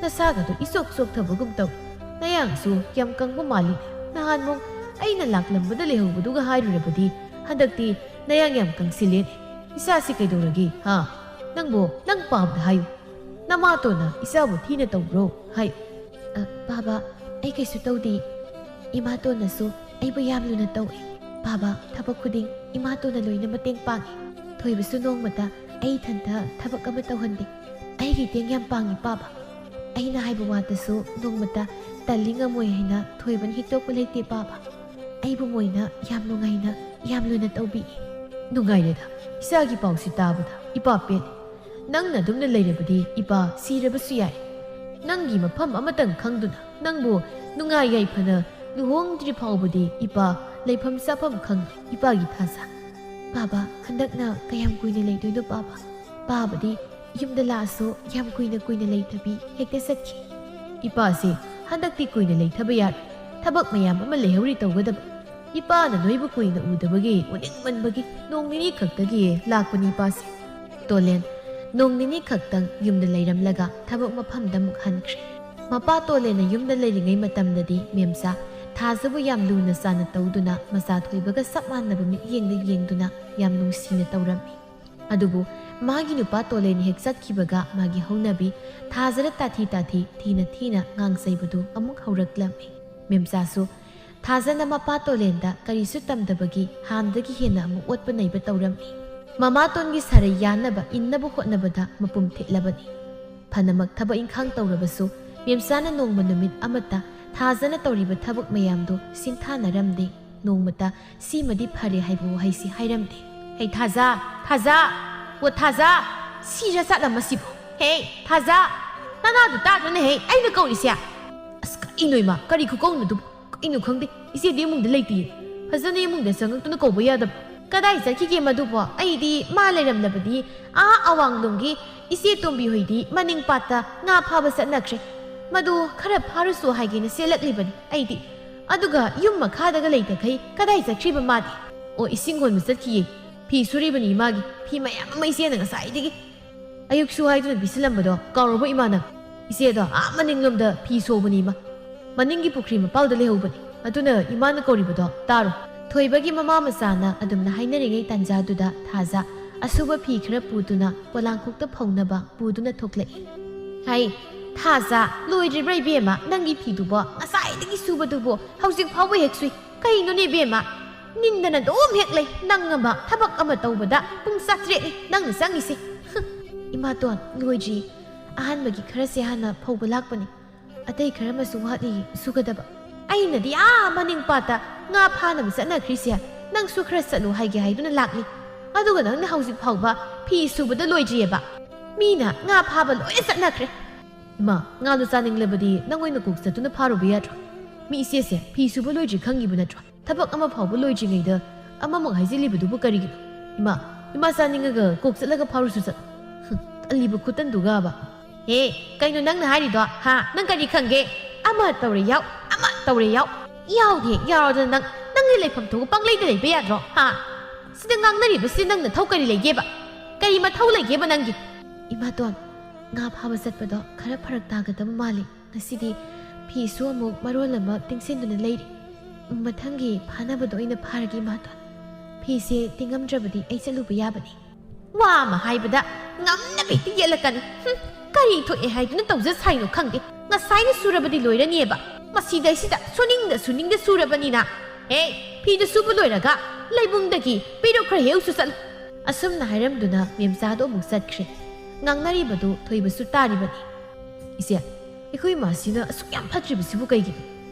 ꯅꯁꯥꯒꯗꯣ ꯏꯆꯣꯛ ꯆꯣꯛꯊꯕꯒꯨm ꯇꯧ ꯅꯌꯥꯡꯁꯨ ꯌꯥꯝ ꯀꯪꯕ ꯃꯥꯜꯂꯤꯅꯦ ꯅꯍꯥꯟꯃꯨꯛ ꯑꯩꯅ ꯂꯥꯛꯂꯝꯕꯗ ꯂꯩꯍꯧꯕꯗꯨꯒ ꯍꯥꯏꯔꯨꯔꯕꯗꯤ ꯍꯟꯗꯛꯇꯤ ꯅꯌꯥꯡ ꯌꯥꯝ ꯀꯪꯁꯤꯜꯂꯦꯅꯦ ꯏꯆꯥꯁꯤ ꯀꯩꯗꯧꯔꯒꯦ ꯍꯥ ꯅꯪꯕꯨ ꯅꯪ ꯄꯥꯝꯗ ꯍꯥꯏꯌꯨ ꯅꯃꯥꯇꯣꯟꯅ ꯏꯆꯥꯕꯨ ꯊꯤꯅ ꯇꯧꯕ꯭ꯔꯣ ꯍꯥꯏꯌꯨ ꯕꯥꯕꯥ ꯑꯩ ꯀꯩꯁꯨ ꯇꯧꯗꯦ ꯏꯃꯥꯇꯣꯟꯅꯁꯨ ꯑꯩꯕꯨ ꯌꯥꯝ ꯂꯨꯅ ꯇꯧꯏ ꯕꯥꯕꯥ ꯊꯕꯛ ꯈꯨꯗꯤꯡ ꯏꯃꯥꯇꯣꯟꯅ ꯂꯣꯏꯅ ꯃꯇꯦꯡ ꯄꯥꯡꯏ ꯊꯣꯏꯕꯁꯨ ꯅꯣꯡꯃꯇ ꯑꯩ ꯏꯊꯟꯇ ꯊꯕꯛ ꯑꯃ ꯇꯧꯍꯟꯗꯦ ꯑꯩꯒꯤ ꯃꯇꯦꯡ ꯌꯥꯝ ꯄꯥꯡꯏ ꯕꯥꯕꯥ ꯑꯩꯅ ꯍꯥꯏꯕ ꯋꯥꯗꯁꯨ ꯅꯣꯡꯃꯇ ꯇꯜꯂꯤ ꯉꯝꯃꯣꯏ ꯍꯥꯏꯅ ꯊꯣꯏꯕꯅ ꯍꯤꯛꯇꯣꯛꯄ ꯂꯩꯇꯦ ꯕꯥꯕꯥ ꯑꯩꯕꯨ ꯃꯣꯏꯅ ꯌꯥꯝ ꯅꯨꯡꯉꯥꯏꯅ ꯌꯥꯝ ꯂꯨꯅ ꯇꯧꯕꯤꯏ ꯅꯨꯡꯉꯥꯏꯔꯦꯗ ꯏꯆꯥꯒꯤ ꯄꯥꯎꯁꯤ ꯇꯥꯕꯗ ꯏꯄꯥ ꯄꯦꯜꯂꯦ ꯅꯪꯅ ꯑꯗꯨꯝꯅ ꯂꯩꯔꯕꯗꯤ ꯏꯄꯥ ꯁꯤꯔꯕꯁꯨ ꯌꯥꯏ ꯅꯪꯒꯤ ꯃꯐꯝ ꯑꯃꯇꯪ ꯈꯪꯗꯨꯅ ꯅꯪꯕꯨ ꯅꯨꯡꯉꯥꯏ ꯌꯥꯏꯐꯅ ꯂꯨꯍꯣꯡꯗ꯭ꯔꯤ ꯐꯥꯎꯕꯗꯤ ꯏꯄꯥ ꯂꯩꯐꯝ ꯆꯥꯐꯝ ꯈꯪ ꯏꯄꯥꯒꯤ ꯊꯥꯖ ꯕꯥꯕꯥ ꯍꯟꯗꯛꯅ ꯀꯌꯥꯝ ꯀꯨꯏꯅ ꯂꯩꯗꯣꯏꯅꯣ ꯕꯥꯕꯥ ꯕꯥꯕꯗꯤ ꯌꯨꯝꯗ ꯂꯥꯛꯑꯁꯨ ꯌꯥꯝ ꯀꯨꯏꯅ ꯂꯩꯇꯕꯤ ꯍꯦꯛꯇ ꯆꯠꯈꯤ ꯏꯄꯥꯁꯤ ꯍꯟꯗꯛꯇꯤ ꯀꯨꯏꯅ ꯂꯩꯊꯕ ꯌꯥꯔꯣꯏ ꯊꯕꯛ ꯃꯌꯥꯝ ꯑꯃ ꯂꯩꯍꯧꯔꯤ ꯇꯧꯒꯗꯕ ꯏꯄꯥꯅ ꯅꯣꯏꯕꯨ ꯀꯨꯏꯅ ꯎꯗꯕꯒꯤ ꯎꯅꯤꯡꯃꯟꯕꯒꯤ ꯅꯣꯡ ꯅꯤꯅꯤ ꯈꯛꯇꯒꯤ ꯂꯥꯛꯄꯅꯤ ꯏꯄꯥꯁꯤ ꯇꯣꯂꯦꯟ ꯅꯣꯡ ꯅꯤꯅꯤ ꯈꯛꯇꯪ ꯌꯨꯝꯗ ꯂꯩꯔꯝꯂꯒ ꯊꯕꯛ ꯃꯐꯝꯗ ꯑꯃꯨꯛ ꯍꯟꯈ꯭ꯔꯦ ꯃꯄꯥ ꯇꯣꯂꯦꯟꯅ ꯌꯨꯝꯗ ꯂꯩꯔꯤꯉꯩ ꯃꯇꯝꯗꯗꯤ ꯃꯦꯝꯆꯥ ꯊꯥꯖꯕꯨ ꯌꯥꯝ ꯂꯨꯅ ꯆꯥꯅ ꯇꯧꯗꯨꯅ ꯃꯆꯥ ꯊꯣꯏꯕꯒ ꯆꯞ ꯃꯥꯟꯅꯕ ꯃꯤꯠꯌꯦꯡꯗ ꯌꯦꯡꯗꯨꯅ ꯌꯥꯝ ꯅꯨꯡꯁꯤꯅ ꯇꯧꯔꯝꯃꯤ ꯑꯗꯨꯕꯨ ꯃꯥꯒꯤ ꯅꯨꯄꯥ ꯇꯣꯂꯦꯟ ꯍꯦꯛ ꯆꯠꯈꯤꯕꯒ ꯃꯥꯒꯤ ꯍꯧꯅꯕꯤ ꯊꯥꯖꯔ ꯇꯥꯊꯤ ꯊꯤꯅ ꯉꯥꯡꯆꯩꯕꯗꯨ ꯑꯃꯨꯛ ꯍꯧꯔꯛꯂꯝꯃꯤ ꯃꯦꯝꯆꯥꯁꯨ ꯊꯥꯖꯅ ꯃꯄꯥ ꯇꯣꯂꯦꯟꯗ ꯀꯔꯤꯁꯨ ꯇꯝꯗꯕꯒꯤ ꯍꯥꯟꯅꯗꯒꯤ ꯍꯦꯟꯅ ꯑꯃꯨꯛ ꯑꯣꯠꯄ ꯅꯩꯕ ꯇꯧꯔꯝꯃꯤ ꯃꯃꯥꯇꯣꯟꯒꯤ ꯁꯥꯔꯩ ꯌꯥꯟꯅꯕ ꯏꯟꯅꯕ ꯍꯣꯠꯅꯕꯗ ꯃꯄꯨꯝ ꯊꯤꯠꯂꯕꯅꯤ ꯐꯅꯃꯛ ꯊꯕꯛ ꯏꯪꯈꯥꯡ ꯇꯧꯔꯕꯁꯨ ꯃꯦꯝꯆꯥꯅ ꯅꯣꯡꯃ ꯅꯨꯃꯤꯠ ꯑꯃꯠꯇ ꯊꯥꯖꯅ ꯇꯧꯔꯤꯕ ꯊꯕꯛ ꯃꯌꯥꯝꯗꯨ ꯁꯤꯡꯊꯥꯅꯔꯝꯗꯦ ꯅꯣꯡꯃꯇ ꯁꯤꯃꯗꯤ ꯐꯔꯦ ꯍꯥꯏꯕ ꯋꯥꯍꯩꯁꯤ ꯍꯥꯏꯔꯝꯗꯦ ꯍꯩ ꯊꯥꯖ ꯑꯣ ꯊꯥꯖ ꯁꯤꯔ ꯆꯠꯂꯝꯃꯁꯤꯕꯣ ꯍꯦ ꯊꯥꯖ ꯅꯅꯥꯗꯨ ꯇꯥꯗ꯭ꯔꯅꯦ ꯍꯦ ꯑꯩꯅ ꯀꯧꯔꯤꯁꯦ ꯑꯁ ꯀꯔꯤꯅꯣ ꯏꯃꯥ ꯀꯔꯤ ꯈꯨꯀꯧꯅꯣꯗꯨꯕꯨ ꯀꯩꯅꯣ ꯈꯪꯗꯦ ꯏꯆꯦꯗꯤ ꯏꯃꯨꯡꯗ ꯂꯩꯇꯤꯌꯦ ꯐꯖꯅ ꯏꯃꯨꯡꯗ ꯆꯪꯉꯛꯇꯨꯅ ꯀꯧꯕ ꯌꯥꯗꯕ ꯀꯗꯥꯏ ꯆꯠꯈꯤꯒꯦ ꯃꯗꯨꯕꯣ ꯑꯩꯗꯤ ꯃꯥ ꯂꯩꯔꯝꯂꯕꯗꯤ ꯑꯋꯥꯡꯂꯣꯝꯒꯤ ꯏꯆꯦ ꯇꯣꯝꯕꯤ ꯍꯣꯏꯗꯤ ꯃꯅꯤꯡ ꯄꯥꯠꯇ ꯉꯥ ꯐꯥꯕ ꯆꯠꯅꯈ꯭ꯔꯦ ꯃꯗꯨ ꯈꯔ ꯐꯥꯔꯨꯁꯨ ꯍꯥꯏꯒꯦꯅ ꯆꯦꯜꯂꯛꯂꯤꯕꯅꯤ ꯑꯩꯗꯤ ꯑꯗꯨꯒ ꯌꯨꯝ ꯃꯈꯥꯗꯒ ꯂꯩꯇꯈꯩ ꯀꯗꯥꯏ ꯆꯠꯈ꯭ꯔꯤꯕ ꯃꯥꯗꯤ ꯑꯣ ꯏꯁꯤꯡ ꯍꯣꯟꯕ ꯆꯠꯈꯤꯌꯦ ꯐꯤ ꯁꯨꯔꯤꯕꯅꯤ ꯏꯃꯥꯒꯤ ꯐꯤ ꯃꯌꯥꯝ ꯑꯃ ꯏꯆꯦꯅ ꯉꯁꯥꯏꯗꯒꯤ ꯑꯌꯨꯛꯁꯨ ꯍꯥꯏꯗꯨꯅ ꯄꯤꯁꯤꯜꯂꯝꯕꯗꯣ ꯀꯥꯎꯔꯕ ꯏꯃꯥꯅ ꯏꯆꯦꯗꯣ ꯃꯅꯤꯡꯂꯣꯝꯗ ꯐꯤ ꯁꯣꯕꯅꯤ ꯏꯃꯥ ꯃꯅꯤꯡꯒꯤ ꯄꯨꯈ꯭ꯔꯤ ꯃꯄꯥꯜꯗ ꯂꯩꯍꯧꯕꯅꯤ ꯑꯗꯨꯅ ꯏꯃꯥꯅ ꯀꯧꯔꯤꯕꯗꯣ ꯇꯥꯔꯣ ꯊꯣꯏꯕꯒꯤ ꯃꯃꯥ ꯃꯆꯥꯅ ꯑꯗꯨꯝꯅ ꯍꯥꯏꯅꯔꯤꯉꯩ ꯇꯥꯟꯖꯥꯗꯨꯗ ꯊꯥꯖ ꯑꯁꯨꯕ ꯐꯤ ꯈꯔ ꯄꯨꯗꯨꯅ ꯄꯣꯂꯥꯡꯈꯣꯛꯇ ꯐꯧꯅꯕ ꯄꯨꯗꯨꯅ ꯊꯣꯛꯂꯛꯏ ꯍꯥꯏ ꯊꯥꯖ ꯂꯣꯏꯗ꯭ꯔꯤꯕ꯭ꯔꯥ ꯏꯕꯦꯝꯃ ꯅꯪꯒꯤ ꯐꯤꯗꯨꯕꯣ ꯉꯁꯥꯏꯗꯒꯤ ꯁꯨꯕꯗꯨꯕꯣ ꯍꯧꯖꯤꯛ ꯐꯥꯎꯕ ꯍꯦꯛ ꯁꯨꯏ ꯀꯩꯅꯣꯅꯦ ꯏꯕꯦꯝꯃ ꯅꯤꯟꯗꯅ ꯑꯗꯨꯝ ꯍꯦꯛ ꯂꯩ ꯅꯪ ꯑꯃ ꯊꯕꯛ ꯑꯃ ꯇꯧꯕꯗ ꯄꯨꯡ 7ꯅꯤ ꯅꯪꯅ ꯆꯪꯉꯤꯁꯦ ꯏꯃꯥꯇꯣꯟ ꯂꯣꯏꯗ꯭ꯔꯤ ꯑꯍꯥꯟꯕꯒꯤ ꯈꯔꯁꯦ ꯍꯥꯟꯅ ꯐꯧꯕ ꯂꯥꯛꯄꯅꯤ ꯑꯇꯩ ꯈꯔ ꯑꯃꯁꯨ ꯋꯥꯠꯂꯤ ꯁꯨꯒꯗꯕ ꯑꯩꯅꯗꯤ ꯃꯅꯤꯡ ꯄꯥꯠꯇ ꯉꯥ ꯐꯥꯅꯕ ꯆꯠꯅꯈ꯭ꯔꯤꯁꯦ ꯅꯪꯁꯨꯈꯔ ꯆꯠꯂꯨ ꯍꯥꯏꯒꯦ ꯍꯥꯏꯗꯨꯅ ꯂꯥꯛꯂꯤ ꯑꯗꯨꯒ ꯅꯪꯅ ꯍꯧꯖꯤꯛ ꯐꯥꯎꯕ ꯐꯤ ꯁꯨꯕꯗ ꯂꯣꯏꯗ꯭ꯔꯤꯑꯕ ꯃꯤꯅ ꯉꯥ ꯐꯥꯕ ꯂꯣꯏꯅ ꯆꯠꯅꯈ꯭ꯔꯦ ꯏꯃꯥ ꯉꯥꯗꯣ ꯆꯥꯅꯤꯡꯂꯕꯗꯤ ꯅꯪ ꯑꯣꯏꯅ ꯀꯣꯛ ꯆꯠꯇꯨꯅ ꯐꯥꯔꯨꯕ ꯌꯥꯗ꯭ꯔꯣ ꯃꯤ ꯏꯆꯦꯁꯦ ꯐꯤ ꯁꯨꯕ ꯂꯣꯏꯗ꯭ꯔꯤ ꯈꯪꯉꯤꯕ ꯅꯠꯇ꯭ꯔꯣ ꯊꯕꯛ ꯑꯃ ꯐꯥꯎꯕ ꯂꯣꯏꯗ꯭ꯔꯤꯉꯩꯗ ꯑꯃꯃꯨꯛ ꯍꯥꯏꯖꯤꯜꯂꯤꯕꯗꯨꯕꯨ ꯀꯔꯤꯒꯤꯅꯣ ꯏꯃꯥ ꯆꯥꯅꯤꯡꯉꯒ ꯀꯣꯛ ꯆꯠꯂꯒ ꯐꯥꯔꯨꯁꯨ ꯆꯠꯂꯣ ꯇꯜꯂꯤꯕ ꯈꯨꯇꯟꯗꯨꯒꯕ ꯍꯦ ꯀꯩꯅꯣ ꯅꯪꯅ ꯍꯥꯏꯔꯤꯗꯣ ꯅꯪ ꯀꯔꯤ ꯈꯪꯒꯦ ꯑꯃ ꯇꯧꯔꯦ ꯌꯥꯎ ꯑꯃ ꯇꯧꯔꯦ ꯌꯥꯎꯗꯦ ꯌꯥꯎꯔꯗꯅ ꯅꯪꯒꯤ ꯂꯩꯐꯝ ꯊꯣꯛꯄ ꯄꯪꯂꯩꯗ ꯂꯩꯕ ꯌꯥꯗ꯭ꯔꯣ ꯁꯤꯗ ꯉꯥꯡꯅꯔꯤꯕꯁꯤ ꯅꯪ ꯅꯊꯧ ꯀꯔꯤ ꯂꯩꯒꯦꯕ ꯀꯔꯤ ꯃꯊꯧ ꯂꯩꯒꯦꯕ ꯅꯪꯒꯤ ꯏꯃꯥꯇꯣꯟ ꯉꯥ ꯐꯥꯕ ꯆꯠꯄꯗꯣ ꯈꯔ ꯐꯔꯛ ꯇꯥꯒꯗꯕ ꯃꯥꯜꯂꯤ ꯉꯁꯤꯗꯤ ꯐꯤꯁꯨ ꯑꯃꯨꯛ ꯃꯔꯣꯜ ꯑꯃ ꯇꯤꯡꯁꯤꯟꯗꯨꯅ ꯂꯩꯔꯤ ꯃꯊꯪꯒꯤ ꯐꯥꯅꯕꯗꯣ ꯑꯣꯏꯅ ꯐꯥꯔꯒꯦ ꯏꯃꯥꯇꯣꯟ ꯐꯤꯁꯦ ꯇꯤꯡꯉꯝꯗ꯭ꯔꯕꯗꯤ ꯑꯩ ꯆꯠꯂꯨꯕ ꯌꯥꯕꯅꯤ ꯋꯥ ꯑꯃ ꯍꯥꯏꯕꯗ ꯉꯝꯅꯕ ꯍꯦꯛꯇ ꯌꯦꯠꯂꯛꯀꯅꯤ ꯀꯔꯤ ꯊꯣꯛꯑꯦ ꯍꯥꯏꯗꯨꯅ ꯇꯧꯖ ꯁꯥꯏꯅꯣ ꯈꯪꯗꯦ ꯉꯁꯥꯏꯅ ꯁꯨꯔꯕꯗꯤ ꯂꯣꯏꯔꯅꯤꯑꯕ ꯃꯁꯤꯗꯩꯁꯤꯗ ꯁꯨꯅꯤꯡꯗ ꯁꯨꯔꯕꯅꯤꯅ ꯐꯤꯗꯨ ꯁꯨꯕ ꯂꯣꯏꯔꯒ ꯂꯩꯕꯨꯡꯗꯒꯤ ꯄꯤꯔꯨꯛ ꯈꯔ ꯍꯦꯛꯎꯁꯨ ꯆꯠꯂꯨ ꯑꯁꯨꯝꯅ ꯍꯥꯏꯔꯝꯗꯨꯅ ꯃꯦꯝꯆꯥꯗꯣ ꯑꯃꯨꯛ ꯆꯠꯈ꯭ꯔꯦ ꯉꯥꯡꯅꯔꯤꯕꯗꯨ ꯊꯣꯏꯕꯁꯨ ꯇꯥꯔꯤꯕꯅꯤ ꯏꯆꯦ ꯑꯩꯈꯣꯏ ꯏꯃꯥꯁꯤꯅ ꯑꯁꯨꯛ ꯌꯥꯝ ꯐꯠꯇ꯭ꯔꯤꯕꯁꯤꯕꯨ ꯀꯩꯒꯤꯅꯣ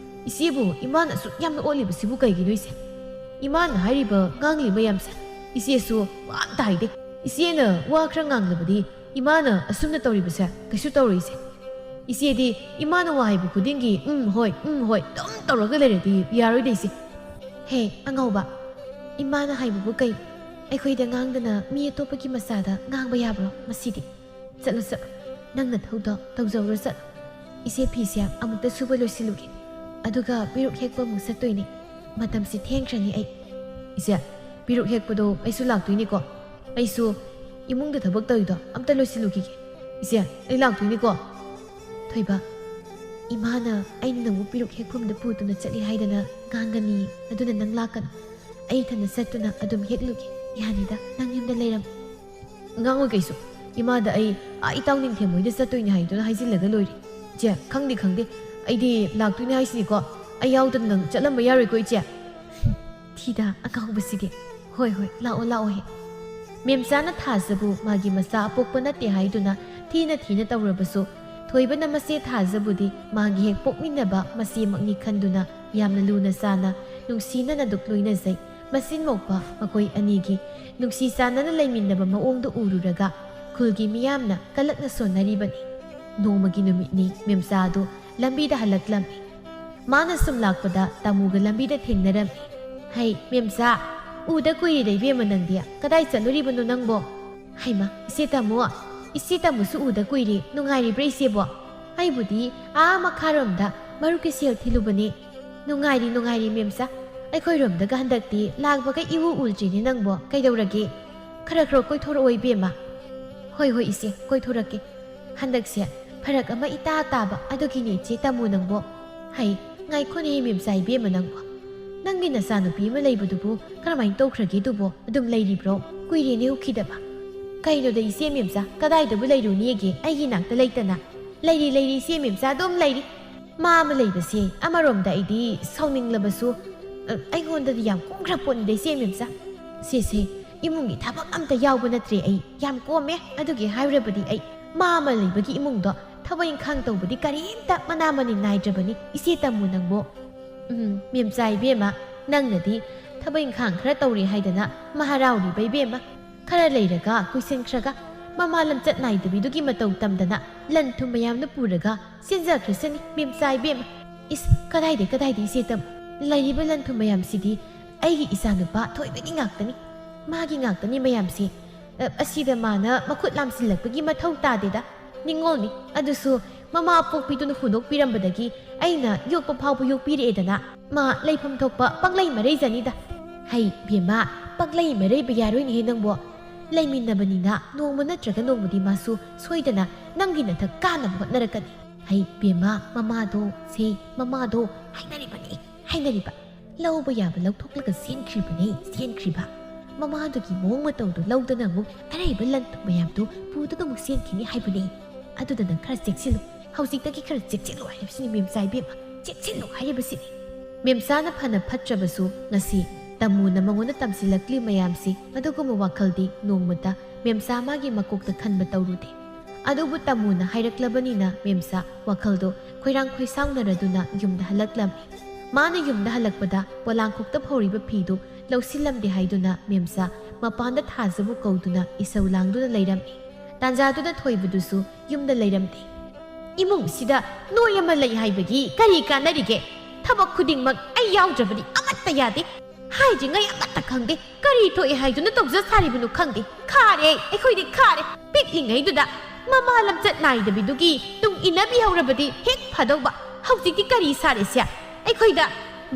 ꯏꯆꯦꯕꯨ ꯏꯃꯥꯅ ꯑꯁꯨꯛ ꯌꯥꯝꯅ ꯑꯣꯠꯂꯤꯕꯁꯤꯕꯨ ꯀꯩꯒꯤꯅꯣ ꯏꯆꯦ ꯏꯃꯥꯅ ꯍꯥꯏꯔꯤꯕ ꯉꯥꯡꯂꯤ ꯃꯌꯥꯝꯁꯦ ꯏꯆꯦꯁꯨ ꯋꯥ ꯑꯝꯇ ꯍꯥꯏꯗꯦ ꯏꯆꯦꯅ ꯋꯥ ꯈꯔ ꯉꯥꯡꯂꯕꯗꯤ ꯏꯃꯥꯅ ꯑꯁꯨꯝꯅ ꯇꯧꯔꯤꯕꯁꯦ ꯀꯩꯁꯨ ꯇꯧꯔꯣꯏꯁꯦ ꯏꯆꯦꯗꯤ ꯏꯃꯥꯅ ꯋꯥ ꯍꯥꯏꯕ ꯈꯨꯗꯤꯡꯒꯤ ꯍꯣꯏ ꯑꯗꯨꯝ ꯇꯧꯔꯒ ꯂꯩꯔꯗꯤ ꯌꯥꯔꯣꯏꯗ ꯏꯆꯦ ꯍꯦ ꯑꯉꯧꯕ ꯏꯃꯥꯅ ꯍꯥꯏꯕꯕꯨ ꯀꯩ ꯑꯩꯈꯣꯏꯗ ꯉꯥꯡꯗꯅ ꯃꯤ ꯑꯇꯣꯞꯄꯒꯤ ꯃꯆꯥꯗ ꯉꯥꯡꯕ ꯌꯥꯕ꯭ꯔꯣ ꯃꯁꯤꯗꯤ ꯆꯠꯂꯨ ꯅꯪꯅ ꯊꯧꯗꯣ ꯇꯧꯖꯧꯔꯣ ꯆꯠꯂꯨ ꯏꯆꯦ ꯐꯤꯁꯦ ꯑꯃꯨꯛꯇ ꯁꯨꯕ ꯂꯣꯏꯁꯤꯜꯂꯨꯒꯦ ꯑꯗꯨꯒ ꯄꯤꯔꯨꯛ ꯍꯦꯛꯄ ꯑꯃꯨꯛ ꯆꯠꯇꯣꯏꯅꯤ ꯃꯇꯝꯁꯤ ꯊꯦꯡꯈ꯭ꯔꯅꯤ ꯑꯩ ꯏꯆꯦ ꯄꯤꯔꯨꯛ ꯍꯦꯛꯄꯗꯣ ꯑꯩꯁꯨ ꯂꯥꯛꯇꯣꯏꯅꯤꯀꯣ ꯑꯩꯁꯨ ꯏꯃꯨꯡꯗ ꯊꯕꯛ ꯇꯧꯔꯤꯗꯣ ꯑꯝꯇ ꯂꯣꯏꯁꯤꯜꯂꯨꯈꯤꯒꯦ ꯏꯆꯦ ꯑꯩ ꯂꯥꯛꯇꯣꯏꯅꯤꯀꯣ ꯊꯣꯏꯕ ꯏꯃꯥꯅ ꯑꯩꯅ ꯅꯪꯕꯨ ꯄꯤꯔꯨꯛ ꯍꯦꯛꯐꯝꯗ ꯄꯨꯗꯨꯅ ꯆꯠꯂꯤ ꯍꯥꯏꯗꯅ ꯉꯥꯡꯒꯅꯤ ꯑꯗꯨꯅ ꯅꯪ ꯂꯥꯛꯀꯅꯨ ꯑꯩ ꯏꯊꯟꯗ ꯆꯠꯇꯨꯅ ꯑꯗꯨꯝ ꯍꯦꯛꯂꯨꯒꯦ ꯌꯥꯅꯤꯗ ꯅꯪ ꯌꯨꯝꯗ ꯂꯩꯔꯝ ꯉꯥꯡꯉꯣꯏ ꯀꯩꯁꯨ ꯏꯃꯥꯗ ꯑꯩ ꯏꯇꯥꯎ ꯅꯤꯡꯊꯦꯝ ꯍꯣꯏꯗ ꯆꯠꯇꯣꯏꯅꯤ ꯍꯥꯏꯗꯨꯅ ꯍꯥꯏꯖꯤꯜꯂꯒ ꯂꯣꯏꯔꯦ ꯏꯆꯦ ꯈꯪꯗꯦ ꯑꯩꯗꯤ ꯂꯥꯛꯇꯣꯏꯅꯤ ꯍꯥꯏꯁꯤꯅꯤꯀꯣ ꯑꯩ ꯌꯥꯎꯗꯅ ꯅꯪ ꯆꯠꯂꯝꯕ ꯌꯥꯔꯣꯏꯀꯣ ꯏꯆꯦ ꯊꯤꯗ ꯑꯉꯥꯎꯕꯁꯤꯗꯤ ꯍꯣꯏ ꯂꯥꯛꯑꯣ ꯍꯦ ꯃꯦꯝꯆꯥꯅ ꯊꯥꯖꯕꯨ ꯃꯥꯒꯤ ꯃꯆꯥ ꯑꯄꯣꯛꯄ ꯅꯠꯇꯦ ꯍꯥꯏꯗꯨꯅ ꯊꯤꯅ ꯇꯧꯔꯕꯁꯨ ꯊꯣꯏꯕꯅ ꯃꯆꯦ ꯊꯥꯖꯕꯨꯗꯤ ꯃꯥꯒꯤ ꯍꯦꯛ ꯄꯣꯛꯃꯤꯟꯅꯕ ꯃꯆꯦꯃꯛꯅꯤ ꯈꯟꯗꯨꯅ ꯌꯥꯝꯅ ꯂꯨꯅ ꯆꯥꯅ ꯅꯨꯡꯁꯤꯅꯅ ꯗꯨꯛ ꯂꯣꯏꯅꯖꯩ ꯃꯆꯤꯟꯃꯧꯄ ꯃꯈꯣꯏ ꯑꯅꯤꯒꯤ ꯅꯨꯡꯁꯤ ꯆꯥꯟꯅꯅ ꯂꯩꯃꯤꯟꯅꯕ ꯃꯑꯣꯡꯗꯨ ꯎꯔꯨꯔꯒ ꯈꯨꯜꯒꯤ ꯃꯤꯌꯥꯝꯅ ꯀꯂꯛꯅ ꯁꯣꯟꯅꯔꯤꯕꯅꯤ ꯅꯣꯡꯃꯒꯤ ꯅꯨꯃꯤꯠꯅꯤ ꯃꯦꯝꯆꯥꯗꯨ ꯂꯝꯕꯤꯗ ꯍꯜꯂꯛꯂꯝꯃꯤ ꯃꯥꯅ ꯁꯨꯝ ꯂꯥꯛꯄꯗ ꯇꯥꯃꯨꯒ ꯂꯝꯕꯤꯗ ꯊꯦꯡꯅꯔꯝꯃꯤ ꯍꯩ ꯃꯦꯝꯆꯥ ꯎꯗ ꯀꯨꯏꯔꯦꯗ ꯏꯕꯦꯝꯃ ꯅꯪꯗꯤ ꯀꯗꯥꯏ ꯆꯠꯂꯨꯔꯤꯕꯅꯣ ꯅꯪꯕꯣ ꯍꯩꯃ ꯏꯆꯦ ꯇꯥꯃꯨꯁꯨ ꯎꯗ ꯀꯨꯏꯔꯦ ꯅꯨꯡꯉꯥꯏꯔꯤꯕ꯭ꯔꯥ ꯏꯆꯦꯕꯣ ꯑꯩꯕꯨꯗꯤ ꯃꯈꯥꯔꯣꯝꯗ ꯃꯔꯨꯞꯀꯤ ꯁꯦꯜ ꯊꯤꯜꯂꯨꯕꯅꯦ ꯅꯨꯡꯉꯥꯏꯔꯤ ꯃꯦꯝꯆꯥ ꯑꯩꯈꯣꯏꯔꯣꯝꯗꯒ ꯍꯟꯗꯛꯇꯤ ꯂꯥꯛꯄꯒ ꯏꯎ ꯎꯗ꯭ꯔꯤꯅꯦ ꯅꯪꯕꯣ ꯀꯩꯗꯧꯔꯒꯦ ꯈꯔ ꯀꯣꯏꯊꯣꯔꯛꯑꯣ ꯏꯕꯦꯝꯃ ꯍꯣꯏ ꯏꯆꯦ ꯀꯣꯏꯊꯣꯔꯛꯀꯦ ꯍꯟꯗꯛꯁꯦ ꯐꯔꯛ ꯑꯃ ꯏꯇꯥ ꯇꯥꯕ ꯑꯗꯨꯒꯤꯅꯦ ꯏꯆꯦ ꯇꯥꯃꯨ ꯅꯪꯕꯣ ꯍꯩ ꯉꯥꯏꯈꯣꯅꯦ ꯃꯦꯝꯆꯥ ꯏꯕꯦꯝꯃ ꯅꯪꯕꯣ ꯅꯪꯒꯤ ꯅꯆꯥꯅꯨꯄꯤ ꯑꯃ ꯂꯩꯕꯗꯨꯕꯨ ꯀꯔꯝꯍꯥꯏꯅ ꯇꯧꯈ꯭ꯔꯒꯦ ꯑꯗꯨꯕꯣ ꯑꯗꯨꯝ ꯂꯩꯔꯤꯕ꯭ꯔꯣ ꯀꯨꯏꯔꯦꯅꯦ ꯎꯈꯤꯗꯕ ꯀꯩꯅꯣꯗ ꯏꯆꯦ ꯃꯦꯝꯆꯥ ꯀꯗꯥꯏꯗꯕꯨ ꯂꯩꯔꯨꯅꯤꯒꯦ ꯑꯩꯒꯤ ꯅꯥꯛꯇ ꯂꯩꯇꯅ ꯂꯩꯔꯤ ꯏꯆꯦ ꯃꯦꯝꯆꯥ ꯑꯗꯨꯝ ꯂꯩꯔꯤ ꯃꯥ ꯑꯃ ꯂꯩꯕꯁꯦ ꯑꯃꯔꯣꯝꯗ ꯑꯩꯗꯤ ꯁꯥꯎꯅꯤꯡꯂꯕꯁꯨ ꯑꯩꯉꯣꯟꯗꯗꯤ ꯌꯥꯝ ꯀꯣꯝꯈ꯭ꯔ ꯄꯣꯠꯅꯤꯗ ꯏꯆꯦ ꯃꯦꯝꯆꯥ ꯁꯤꯁꯦ ꯏꯃꯨꯡꯒꯤ ꯊꯕꯛ ꯑꯝꯇ ꯌꯥꯎꯕ ꯅꯠꯇ꯭ꯔꯦ ꯑꯩ ꯌꯥꯝ ꯀꯣꯝꯃꯦ ꯑꯗꯨꯒꯤ ꯍꯥꯏꯔꯕꯗꯤ ꯑꯩ ꯃꯥ ꯑꯃ ꯂꯩꯕꯒꯤ ꯏꯃꯨꯡꯗꯣ ꯊꯕꯛ ꯏꯪꯈꯥꯡ ꯇꯧꯕꯗꯤ ꯀꯔꯤꯝꯇ ꯃꯅꯥ ꯃꯅꯤꯟ ꯅꯥꯏꯗ꯭ꯔꯕꯅꯤ ꯏꯆꯦ ꯇꯥꯃꯨ ꯅꯪꯕꯣ ꯃꯦꯝꯆꯥ ꯏꯕꯦꯝꯃ ꯅꯪꯅꯗꯤ ꯊꯕꯛ ꯏꯪꯈꯥꯡ ꯈꯔ ꯇꯧꯔꯦ ꯍꯥꯏꯗꯅ ꯍꯔꯥꯎꯔꯤꯕ ꯏꯕꯦꯝꯃ ꯈꯔ ꯂꯩꯔꯒ ꯀꯨꯏꯁꯤꯟꯈ꯭ꯔꯒ ꯃꯃꯥ ꯂꯝꯆꯠ ナꯏꯗꯕꯤꯗꯨꯒꯤ ꯃꯇꯧ ꯇꯝꯗꯅ ꯂꯟ ꯊꯨꯝ ꯃꯌꯥꯝꯅ ꯄꯨꯔꯒ ꯆꯦꯟꯖꯈ꯭ꯔꯁꯅꯤ ꯃꯦꯝꯆꯥ ꯏꯕꯦꯝꯃ ꯏꯁ ꯀꯗꯥꯏꯗ ꯏꯆꯦ ꯇꯥꯃꯨ ꯂꯩꯔꯤꯕ ꯂꯟ ꯊꯨꯝ ꯃꯌꯥꯝꯁꯤꯗꯤ ꯑꯩꯒꯤ ꯏꯆꯥꯅꯨꯄꯥ ꯊꯣꯏꯕꯒꯤ ꯉꯥꯛꯇꯅꯤ ꯃꯥꯒꯤ ꯉꯥꯛꯇꯅꯤ ꯃꯌꯥꯝꯁꯤ ꯑꯁꯤꯗ ꯃꯥꯅ ꯃꯈꯨꯠ ꯂꯥꯝꯁꯤꯜꯂꯛꯄꯒꯤ ꯃꯊꯧ ꯇꯥꯗꯦꯗ ꯅꯤꯡꯉꯣꯜꯅꯤ ꯑꯗꯨꯁꯨ ꯃꯃꯥ ꯄꯣꯛꯄꯤꯗꯨꯅ ꯍꯨꯟꯗꯣꯛꯄꯤꯔꯝꯕꯗꯒꯤ ꯑꯩꯅ ꯌꯣꯛꯄ ꯐꯥꯎꯕ ꯌꯣꯛꯄꯤꯔꯛꯑꯦꯗꯅ ꯃꯥ ꯂꯩꯐꯝ ꯊꯣꯛꯄ ꯄꯪꯂꯩ ꯃꯔꯩꯖꯅꯤꯗ ꯍꯩ ꯕꯦꯝꯃ ꯄꯪꯂꯩ ꯃꯔꯩꯕ ꯌꯥꯔꯣꯏꯅꯦꯍꯦ ꯅꯪꯕꯣ ꯂꯩꯃꯤꯟꯅꯕꯅꯤꯅ ꯅꯣꯡꯃ ꯅꯠꯇ꯭ꯔꯒ ꯅꯣꯡꯃꯗꯤ ꯃꯥꯁꯨ ꯁꯣꯏꯗꯅ ꯅꯪꯒꯤ ꯅꯊꯛ ꯀꯥꯅꯕ ꯍꯣꯠꯅꯔꯛꯀꯅꯤ ꯍꯩ ꯕꯦꯝꯃ ꯃꯃꯥꯗꯣ ꯍꯥꯏꯅꯔꯤꯕ ꯂꯧꯕ ꯌꯥꯕ ꯂꯧꯊꯣꯛꯂꯒ ꯆꯦꯟꯈ꯭ꯔꯤꯕ ꯃꯃꯥꯗꯨꯒꯤ ꯃꯑꯣꯡ ꯃꯇꯧꯗꯣ ꯂꯧꯗꯅ ꯑꯃꯨꯛ ꯑꯔꯩꯕ ꯂꯟ ꯊꯨꯝ ꯃꯌꯥꯝꯗꯨ ꯄꯨꯗꯨꯅ ꯑꯃꯨꯛ ꯆꯦꯟꯈꯤꯅꯤ ꯍꯥꯏꯕꯅꯦ ꯑꯗꯨꯗ ꯅꯪꯈꯔ ꯆꯦꯛꯁꯤꯜꯂꯨ ꯍꯧꯖꯤꯛꯇꯒꯤ ꯈꯔ ꯆꯦꯛꯁꯤꯜꯂꯨ ꯍꯥꯏꯔꯤꯕꯁꯤꯅꯤ ꯃꯦꯝꯆꯥ ꯏꯕꯦꯝꯃ ꯆꯦꯛꯁꯤꯜꯂꯨ ꯍꯥꯏꯔꯤꯕꯁꯤꯅꯤ ꯃꯦꯝꯆꯥꯅ ꯐꯅ ꯐꯠꯇ꯭ꯔꯕꯁꯨ ꯉꯁꯤ ꯇꯥꯃꯨꯅ ꯃꯉꯣꯟꯗ ꯇꯝꯁꯤꯜꯂꯛꯂꯤ ꯃꯌꯥꯝꯁꯤ ꯑꯗꯨꯒꯨꯝꯕ ꯋꯥꯈꯜꯗꯤ ꯅꯣꯡꯃꯇ ꯃꯦꯝꯆꯥ ꯃꯥꯒꯤ ꯃꯀꯣꯛꯇ ꯈꯟꯕ ꯇꯧꯔꯨꯗꯦ ꯑꯗꯨꯕꯨ ꯇꯥꯃꯨꯅ ꯍꯥꯏꯔꯛꯂꯕꯅꯤꯅ ꯃꯦꯝꯆꯥ ꯋꯥꯈꯜꯗꯣ ꯈꯣꯏꯔꯥꯡ ꯈꯣꯏꯁꯥꯎꯅꯔꯗꯨꯅ ꯌꯨꯝꯗ ꯍꯜꯂꯛꯂꯝꯃꯤ ꯃꯥꯅ ꯌꯨꯝꯗ ꯍꯜꯂꯛꯄꯗ ꯄꯣꯂꯥꯡꯈꯣꯛꯇ ꯐꯧꯔꯤꯕ ꯐꯤꯗꯨ ꯂꯧꯁꯤꯜꯂꯝꯗꯦ ꯍꯥꯏꯗꯨꯅ ꯃꯦꯝꯆꯥ ꯃꯄꯥꯟꯗ ꯊꯥꯖꯕꯨ ꯀꯧꯗꯨꯅ ꯏꯁꯧ ꯂꯥꯡꯗꯨꯅ ꯂꯩꯔꯝꯃꯤ ꯇꯥꯟꯖꯥꯗꯨꯗ ꯊꯣꯏꯕꯗꯨꯁꯨ ꯌꯨꯝꯗ ꯂꯩꯔꯝꯗꯦ ꯏꯃꯨꯡꯁꯤꯗ ꯅꯣꯏ ꯑꯃ ꯂꯩ ꯍꯥꯏꯕꯒꯤ ꯀꯔꯤ ꯀꯥꯟꯅꯔꯤꯒꯦ ꯊꯕꯛ ꯈꯨꯗꯤꯡꯃꯛ ꯑꯩ ꯌꯥꯎꯗ꯭ꯔꯕꯗꯤ ꯑꯃꯠꯇ ꯌꯥꯗꯦ ꯍꯥꯏꯗ꯭ꯔꯤꯉꯩ ꯑꯃꯠꯇ ꯈꯪꯗꯦ ꯀꯔꯤ ꯊꯣꯛꯑꯦ ꯍꯥꯏꯗꯨꯅ ꯇꯧꯖ ꯁꯥꯔꯤꯕꯅꯣ ꯈꯪꯗꯦ ꯑꯩꯈꯣꯏꯗꯤ ꯈꯥꯔꯦ ꯄꯤꯛꯂꯤꯉꯩꯗꯨꯗ ꯃꯃꯥ ꯂꯝꯆꯠ ꯅꯥꯏꯗꯕꯤꯗꯨꯒꯤ ꯇꯨꯡ ꯏꯟꯅꯕꯤꯍꯧꯔꯕꯗꯤ ꯍꯦꯛ ꯐꯗꯧꯕ ꯍꯧꯖꯤꯛꯇꯤ ꯀꯔꯤ ꯁꯥꯔꯦꯁꯦ ꯑꯩꯈꯣꯏꯗ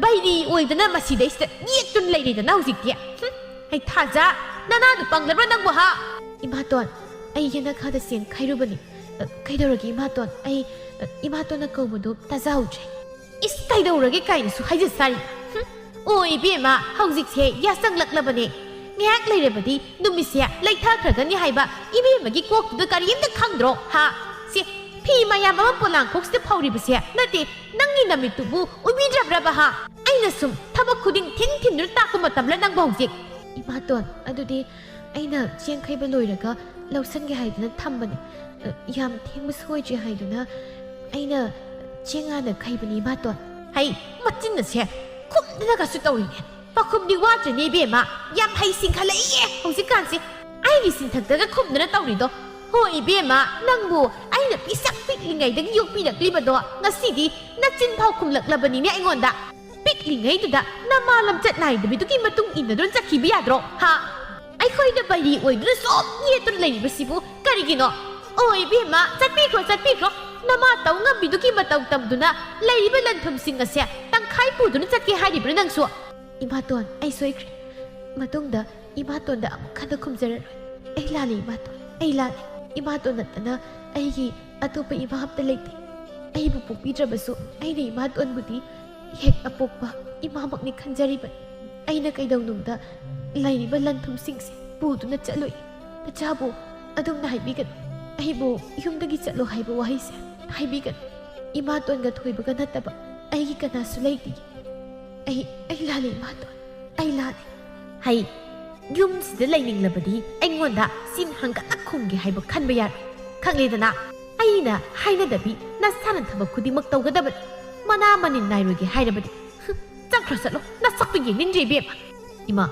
ꯕꯩꯔꯤ ꯑꯣꯏꯗꯅ ꯃꯁꯤꯗꯩꯁꯤꯗ ꯌꯦꯠꯇꯨꯅ ꯂꯩꯔꯦꯗꯅ ꯍꯧꯖꯤꯛꯇꯤ ꯑꯩ ꯊꯥꯖ ꯅꯅꯥꯗꯨ ꯄꯪꯂꯕ꯭ꯔꯥ ꯅꯪꯕꯨ ꯏꯃꯥꯇꯣꯟ ꯑꯩ ꯌꯦꯅꯈꯥꯗ ꯆꯦꯟ ꯈꯥꯏꯔꯨꯕꯅꯤ ꯀꯩꯗꯧꯔꯒꯦ ꯏꯃꯥꯇꯣꯟ ꯑꯩ ꯏꯃꯥꯇꯣꯟꯅ ꯀꯧꯕꯗꯨ ꯇꯥꯖꯍꯧꯗ꯭ꯔꯦ ꯏꯁ ꯀꯩꯗꯧꯔꯒꯦ ꯀꯥꯏꯅꯁꯨ ꯍꯥꯏꯖ ꯁꯥꯔꯤ ꯑꯣ ꯏꯕꯦꯝꯃ ꯍꯧꯖꯤꯛꯁꯦ ꯌꯥꯆꯪꯂꯛꯂꯕꯅꯦ ꯉꯥꯏꯍꯥꯛ ꯂꯩꯔꯕꯗꯤ ꯅꯨꯃꯤꯠꯁꯦ ꯂꯩꯊꯈ꯭ꯔꯒꯅꯤ ꯍꯥꯏꯕ ꯏꯕꯦꯝꯃꯒꯤ ꯀꯣꯛꯇꯨꯗ ꯀꯔꯤꯝꯇ ꯈꯪꯗ꯭ꯔꯣ ꯁꯦ ꯐꯤ ꯃꯌꯥꯝ ꯑꯃ ꯄꯣꯂꯥꯡꯈꯣꯛꯁꯤꯗ ꯐꯧꯔꯤꯕꯁꯦ ꯅꯠꯇꯦ ꯅꯪꯒꯤ ꯅꯃꯤꯠꯇꯨꯕꯨ ꯎꯕꯤꯗ꯭ꯔꯕ꯭ꯔꯕ ꯑꯩꯅ ꯁꯨꯝ ꯊꯕꯛ ꯈꯨꯗꯤꯡ ꯊꯤꯟꯗꯨꯅ ꯇꯥꯛꯄ ꯃꯇꯝꯂ ꯅꯪꯕꯨ ꯍꯧꯖꯤꯛ ꯏꯃꯥꯇꯣꯟ ꯑꯗꯨꯗꯤ ꯑꯩꯅ ꯆꯦꯡ ꯈꯩꯕ ꯂꯣꯏꯔꯒ ꯂꯧꯁꯟꯒꯦ ꯍꯥꯏꯗꯨꯅ ꯊꯝꯕꯅꯤ ꯌꯥꯝ ꯊꯦꯡꯕ ꯁꯣꯏꯗ꯭ꯔꯦ ꯍꯥꯏꯗꯨꯅ ꯑꯩꯅ ꯆꯦꯡ ꯍꯥꯟꯅ ꯈꯩꯕꯅꯤ ꯏꯃꯥꯇꯣꯟ ꯍꯩ ꯃꯆꯤꯟꯅꯁꯦ ꯈꯨꯝꯗꯅꯒꯁꯨ ꯇꯧꯔꯤꯅꯦ ꯄꯥꯈꯨꯝꯗꯤ ꯋꯥꯠꯇ꯭ꯔꯅꯤ ꯏꯕꯦꯝꯃ ꯌꯥꯝ ꯍꯩ ꯁꯤꯡꯈꯠꯂꯛꯏꯌꯦ ꯍꯧꯖꯤꯛꯀꯥꯟꯁꯦ ꯑꯩꯒꯤ ꯁꯤꯟꯊꯛꯇꯒ ꯈꯨꯝꯗꯅ ꯇꯧꯔꯤꯗꯣ ꯍꯣꯏ ꯏꯕꯦꯝꯃ ꯅꯪꯕꯨ ꯑꯩꯅ ꯄꯤꯁꯛ ꯄꯤꯛꯂꯤꯉꯩꯗꯒꯤ ꯌꯣꯛꯄꯤꯔꯛꯂꯤꯕꯗꯣ ꯉꯁꯤꯗꯤ ꯅꯆꯤꯟ ꯐꯥꯎ ꯈꯨꯝꯂꯛꯂꯕꯅꯤꯅꯦ ꯑꯩꯉꯣꯟꯗ ꯄꯤꯛꯂꯤꯉꯩꯗꯨꯗ ꯅꯃꯥ ꯂꯝꯆꯠ ꯅꯥꯏꯗꯕꯤꯗꯨꯒꯤ ꯃꯇꯨꯡ ꯏꯟꯅꯗꯨꯅ ꯆꯠꯈꯤꯕ ꯌꯥꯗ꯭ꯔꯣ ꯑꯩꯈꯣꯏꯗ ꯕꯩꯔꯤ ꯑꯣꯏꯗꯨꯅ ꯁꯨꯝ ꯌꯦꯠꯇꯨꯅ ꯂꯩꯔꯤꯕꯁꯤꯕꯨ ꯀꯔꯤꯒꯤꯅꯣ ꯑꯣ ꯏꯕꯦꯝꯃ ꯆꯠꯄꯤꯈ꯭ꯔꯣ ꯅꯃꯥ ꯇꯧ ꯉꯝꯕꯤꯗꯨꯒꯤ ꯃꯇꯧ ꯇꯝꯗꯨꯅ ꯂꯩꯔꯤꯕ ꯂꯟꯊꯨꯝꯁꯤꯡ ꯑꯁꯦ ꯇꯪꯈꯥꯏ ꯄꯨꯗꯨꯅ ꯆꯠꯀꯦ ꯍꯥꯏꯔꯤꯕ꯭ꯔꯥ ꯅꯪꯁꯨ? ꯏꯃꯥꯇꯣꯟ, ꯑꯩ ꯁꯣꯏꯈ꯭ꯔꯦ. ꯃꯇꯨꯡꯗ ꯏꯃꯥꯇꯣꯟꯗ ꯑꯃꯨꯛ ꯍꯟꯅ ꯈꯨꯝꯖꯔꯔꯣꯏ. ꯑꯩ ꯂꯥꯜꯂꯤ ꯏꯃꯥꯇꯣꯟ, ꯑꯩ ꯂꯥꯜꯂꯤ. ꯏꯃꯥꯇꯣꯟ ꯅꯠꯇꯅ ꯑꯩꯒꯤ ꯑꯇꯣꯞꯄ ꯏꯃꯥ ꯑꯝꯇ ꯂꯩꯇꯦ. ꯑꯩꯕꯨ ꯄꯣꯛꯄꯤꯗ꯭ꯔꯕꯁꯨ ꯑꯩꯅ ꯏꯃꯥꯇꯣꯟꯕꯨꯗꯤ ꯍꯦꯛ ꯑꯄꯣꯛꯄ ꯏꯃꯥꯃꯛꯅꯤ ꯈꯟꯖꯔꯤꯕꯅꯤ. ꯑꯩꯅ ꯀꯩꯗꯧꯅꯨꯡꯗ ꯂꯩꯔꯤꯕ ꯂꯟꯊꯨꯝꯁꯤꯡꯁꯦ ꯄꯨꯗꯨꯅ ꯆꯠꯂꯣꯏ. ꯅꯆꯥꯕꯨ ꯑꯗꯨꯝꯅ ꯍꯥꯏꯕꯤꯒꯅꯨ. ꯑꯩꯕꯨ ꯌꯨꯝꯗꯒꯤ ꯆꯠꯂꯣ ꯍꯥꯏꯕ ꯋꯥꯍꯩꯁꯦ ꯍꯥꯏꯕꯤꯒꯅꯨ. ꯏꯃꯥꯇꯣꯟꯒ ꯊꯣꯏꯕꯒ ꯅꯠꯇꯕ ꯑꯩꯒꯤ ꯀꯅꯥꯁꯨ ꯂꯩꯇꯦ. ꯑꯩ ꯂꯥꯜꯂꯤ ꯏꯃꯥꯇꯣꯟ, ꯑꯩ ꯂꯥꯜꯂꯤ. ꯍꯩ, ꯌꯨꯝꯁꯤꯗ ꯂꯩꯅꯤꯡꯂꯕꯗꯤ ꯑꯩꯉꯣꯟꯗ ꯆꯤꯟ ꯍꯪꯒꯠꯅ ꯈꯨꯝꯒꯦ ꯍꯥꯏꯕ ꯈꯟꯕ ꯌꯥꯔꯣꯏ. ꯈꯪꯂꯦꯗꯅ, ꯑꯩꯅ ꯍꯥꯏꯅꯗꯕꯤ ꯅꯁꯥꯅ ꯊꯕꯛ ꯈꯨꯗꯤꯡꯃꯛ ꯇꯧꯒꯗꯕꯅꯤ. ꯃꯅꯥ ꯃꯅꯤꯟ ꯅꯥꯏꯔꯣꯏꯒꯦ ꯍꯥꯏꯔꯕꯗꯤ ꯆꯠꯈ꯭ꯔ ꯆꯠꯂꯣ. ꯅꯁꯛꯇꯨ ꯌꯦꯡꯅꯤꯡꯗ꯭ꯔꯦ ꯏꯕꯦꯝꯃ. ꯏꯃꯥ,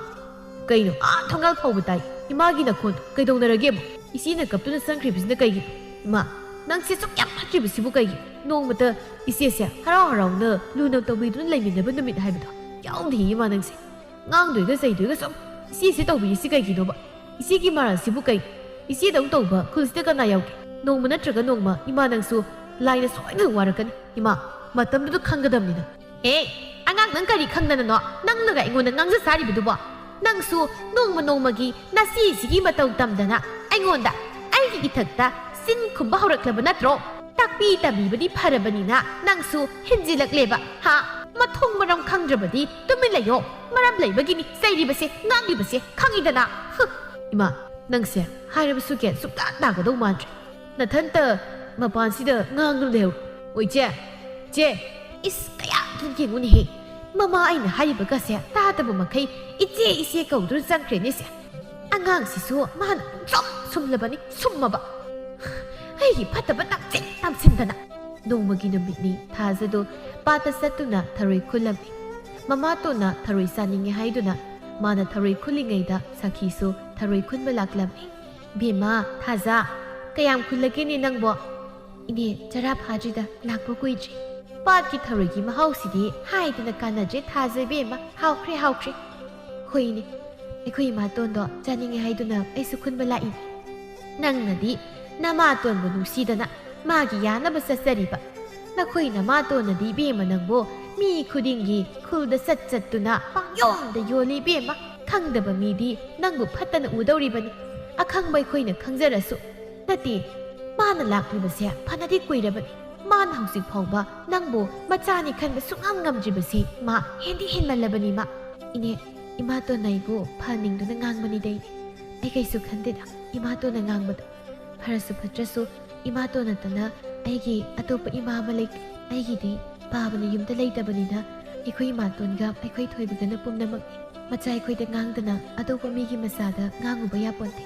ꯀꯩꯅꯣ ꯊꯣꯡꯒꯥꯜ ꯐꯥꯎꯕ ꯇꯥꯏ. ꯏꯃꯥꯒꯤ ꯅꯈꯣꯟꯗꯣ ꯀꯩꯗꯧꯅꯔꯒꯦꯕ? ꯏꯆꯦꯅ ꯀꯞꯇꯨꯅ ꯆꯪꯈ꯭ꯔꯤꯕꯁꯤꯅ ꯀꯩꯒꯤꯅꯣ? ꯏꯃꯥ, ꯅꯪꯁꯦ ꯁꯨꯛ ꯌꯥꯝ ꯐꯠꯇ꯭ꯔꯤꯕꯁꯤꯕꯨ ꯀꯩꯒꯤꯅꯣ? ꯅꯣꯡꯃꯇ ꯏꯆꯦꯁꯦ ꯍꯔꯥꯎ ꯍꯔꯥꯎꯅ ꯂꯨꯅ ꯇꯧꯕꯤꯗꯨꯅ ꯂꯩꯃꯤꯟꯅꯕ ꯅꯨꯃꯤꯠ ꯍꯥꯏꯕꯗꯣ ꯌꯥꯎꯗꯦ. ꯏꯃꯥ, ꯅꯪꯁꯦ ꯉꯥꯡꯗꯣꯏꯒ ꯆꯩꯗꯣꯏꯒ ꯁꯨꯝ ꯏꯆꯦꯁꯦ ꯇꯧꯕꯤꯔꯤꯁꯤ ꯀꯩꯒꯤꯅꯣꯕ? ꯏꯆꯦꯒꯤ ꯃꯔꯥꯜꯁꯤꯕꯨ ꯀꯩ? ꯏꯆꯦꯗꯧ ꯇꯧꯕ ꯈꯨꯜꯁꯤꯗ ꯀꯅꯥ ꯌꯥꯎꯒꯦ? ꯅꯣꯡꯃ ꯅꯠꯇ꯭ꯔꯒ ꯅꯣꯡꯃ ꯏꯃꯥ ꯅꯪꯁꯨ ꯂꯥꯏꯅ ꯁꯣꯏꯗꯅ ꯋꯥꯔꯛꯀꯅꯤ. ꯏꯃꯥ, ꯃꯇꯝꯗꯨꯗ ꯈꯪꯒꯗꯕꯅꯤꯅ. ꯑꯉꯥꯡ, ꯅꯪ ꯀꯔꯤ ꯈꯪꯗꯅꯅꯣ ꯅꯪꯅꯒ ꯑꯩꯉꯣꯟꯗ ꯉꯥꯡꯖ ꯁꯥꯔꯤꯕꯗꯨꯕꯣ? ꯅꯪꯁꯨ ꯅꯣꯡꯃ ꯅꯣꯡꯃꯒꯤ ꯅꯆꯦꯁꯤꯒꯤ ꯃꯇꯧ ꯇꯝꯗꯅ ꯑꯩꯉꯣꯟꯗ ꯑꯩꯒꯤ ꯏꯊꯛꯇ ꯆꯤꯟ ꯈꯨꯝꯕ ꯍꯧꯔꯛꯂꯕ ꯅꯠꯇ꯭ꯔꯣ? ꯇꯥꯛꯄꯤ ꯇꯝꯕꯤꯕꯗꯤ ꯐꯔꯕꯅꯤꯅ ꯅꯪꯁꯨ ꯍꯦꯟꯖꯤꯜꯂꯛꯂꯦꯕ. ꯃꯊꯣꯡ ꯃꯔꯝ ꯈꯪꯗ꯭ꯔꯕꯗꯤ ꯇꯨꯃꯤꯟ ꯂꯩꯌꯣ. ꯃꯔꯝ ꯂꯩꯕꯒꯤꯅꯤ ꯆꯩꯔꯤꯕꯁꯦ, ꯉꯥꯡꯂꯤꯕꯁꯦ, ꯈꯪꯉꯤꯗꯅ. ꯏꯃꯥ, ꯅꯪꯁꯦ ꯍꯥꯏꯔꯕꯁꯨ ꯒ꯭ꯌꯥꯟ ꯁꯨꯛꯇꯥ ꯇꯥꯒꯗꯧ ꯃꯥꯟꯗ꯭ꯔꯦ. ꯅꯊꯟꯇ ꯃꯄꯥꯟꯁꯤꯗ ꯉꯥꯡꯗꯨꯅ ꯂꯩꯍꯧ. ꯑꯣꯏ ꯆꯦ, ꯆꯦ. ꯏꯁ, ꯀꯌꯥ ꯌꯦꯡꯉꯨꯅꯦꯍꯦ. ꯃꯃꯥ ꯑꯩꯅ ꯍꯥꯏꯔꯤꯕꯒꯁꯦ ꯇꯥꯗꯕ ꯃꯈꯩ ꯏꯆꯦ ꯏꯆꯦ ꯀꯧꯗꯨꯅ ꯆꯪꯈ꯭ꯔꯦꯅꯦꯁꯦ. ꯑꯉꯥꯡꯁꯤꯁꯨ ꯃꯥꯅ ꯁꯨꯝꯂꯕꯅꯤ, ꯁꯨꯝꯃꯕ. ꯑꯩꯒꯤ ꯐꯠꯇꯕ ꯇꯝꯁꯤꯟꯗꯅ. ꯅꯣꯡꯃꯒꯤ ꯅꯨꯃꯤꯠꯅꯤ. ꯊꯥꯖꯗꯣ ꯄꯥꯠꯇ ꯆꯠꯇꯨꯅ ꯊꯔꯣꯏ ꯈꯨꯜꯂꯝꯃꯤ. ꯃꯃꯥꯇꯣꯟꯅ ꯊꯔꯣꯏ ꯆꯥꯅꯤꯡꯉꯦ ꯍꯥꯏꯗꯨꯅ ꯃꯥꯅ ꯊꯔꯣꯏ ꯈꯨꯜꯂꯤꯉꯩꯗ ꯁꯈꯤꯁꯨ ꯊꯔꯣꯏ ꯈꯨꯟꯕ ꯂꯥꯛꯂꯝꯃꯤ. ꯕꯦꯝꯃ, ꯊꯥꯖ, ꯀꯌꯥꯝ ꯈꯨꯜꯂꯒꯦꯅꯦ ꯅꯪꯕꯣ? ꯏꯅꯦ, ꯆꯔꯥ ꯐꯥꯗ꯭ꯔꯤꯗ, ꯂꯥꯛꯄ ꯀꯨꯏꯗ꯭ꯔꯤ. ꯄꯥꯠꯀꯤ ꯊꯔꯣꯏꯒꯤ ꯃꯍꯥꯎꯁꯤꯗꯤ ꯍꯥꯏꯗꯅ ꯀꯥꯟꯅꯗ꯭ꯔꯦ ꯊꯥꯖ ꯏꯕꯦꯝꯃ. ꯍꯥꯎꯈ꯭ꯔꯦ, ꯍꯥꯎꯈ꯭ꯔꯦ. ꯍꯣꯏꯅꯦ, ꯑꯩꯈꯣꯏ ꯏꯃꯥꯇꯣꯟꯗꯣ ꯆꯥꯅꯤꯡꯉꯦ ꯍꯥꯏꯗꯨꯅ ꯑꯩꯁꯨ ꯈꯨꯟꯕ ꯂꯥꯛꯏꯅꯦ. ꯅꯪꯅꯗꯤ ꯅꯃꯥꯇꯣꯟꯕꯨ ꯅꯨꯡꯁꯤꯗꯅ ꯃꯥꯒꯤ ꯌꯥꯅꯕ ꯆꯠꯆꯔꯤꯕ. ꯅꯈꯣꯏ ꯅꯃꯥꯇꯣꯟꯅꯗꯤ ꯏꯕꯦꯝꯃ ꯅꯪꯕꯨ ꯃꯤ ꯈꯨꯗꯤꯡꯒꯤ ꯈꯨꯜꯗ ꯆꯠꯇꯨꯅ ꯄꯪꯌꯣꯟꯗ ꯌꯣꯜꯂꯤ ꯏꯕꯦꯝꯃ. ꯈꯪꯗꯕ ꯃꯤꯗꯤ ꯅꯪꯕꯨ ꯐꯠꯇꯅ ꯎꯗꯧꯔꯤꯕꯅꯤ. ꯑꯈꯪꯕ ꯑꯩꯈꯣꯏꯅ ꯈꯪꯖꯔꯁꯨ. ꯅꯠꯇꯦ, ꯃꯥꯅ ꯂꯥꯛꯂꯤꯕꯁꯦ ꯐꯅꯗꯤ ꯀꯨꯏꯔꯕꯅꯤ. ꯃꯥꯅ ꯍꯧꯖꯤꯛ ꯐꯥꯎꯕ ꯅꯪꯕꯨ ꯃꯆꯥꯅꯤ ꯈꯟꯕ ꯁꯨꯡꯉꯝ ꯉꯝꯗ꯭ꯔꯤꯕꯁꯤ ꯃꯥ ꯍꯦꯟꯃꯜꯂꯕꯅꯤ. ꯃꯥ. ꯏꯅꯦ, ꯏꯃꯥꯇꯣꯟꯅ ꯑꯩꯕꯨ ꯐꯍꯟꯅꯤꯡꯗꯨꯅ ꯉꯥꯡꯕꯅꯤꯗ ꯏꯅꯦ. ꯑꯩ ꯀꯩꯁꯨ ꯈꯟꯗꯦꯗ ꯏꯃꯥꯇꯣꯟꯅ ꯉꯥꯡꯕꯗꯣ. ꯐꯔꯁꯨ ꯐꯠꯇ꯭ꯔꯁꯨ ꯏꯃꯥꯇꯣꯟ ꯅꯠꯇꯅ ꯑꯩꯒꯤ ꯑꯇꯣꯞꯄ ꯏꯃꯥ ꯑꯃ ꯂꯩꯇꯦ. ꯑꯩꯒꯤꯗꯤ ꯄꯥꯕꯅ ꯌꯨꯝꯗ ꯂꯩꯇꯕꯅꯤꯅ ꯑꯩꯈꯣꯏ ꯏꯃꯥꯇꯣꯟꯒ ꯑꯩꯈꯣꯏ ꯊꯣꯏꯕꯒꯅ ꯄꯨꯝꯅꯃꯛꯅꯤ. ꯃꯆꯥ ꯑꯩꯈꯣꯏꯗ ꯉꯥꯡꯗꯅ ꯑꯇꯣꯞꯄ ꯃꯤꯒꯤ ꯃꯆꯥꯗ ꯉꯥꯡꯉꯨꯕ ꯌꯥꯄꯣꯟꯇꯦ.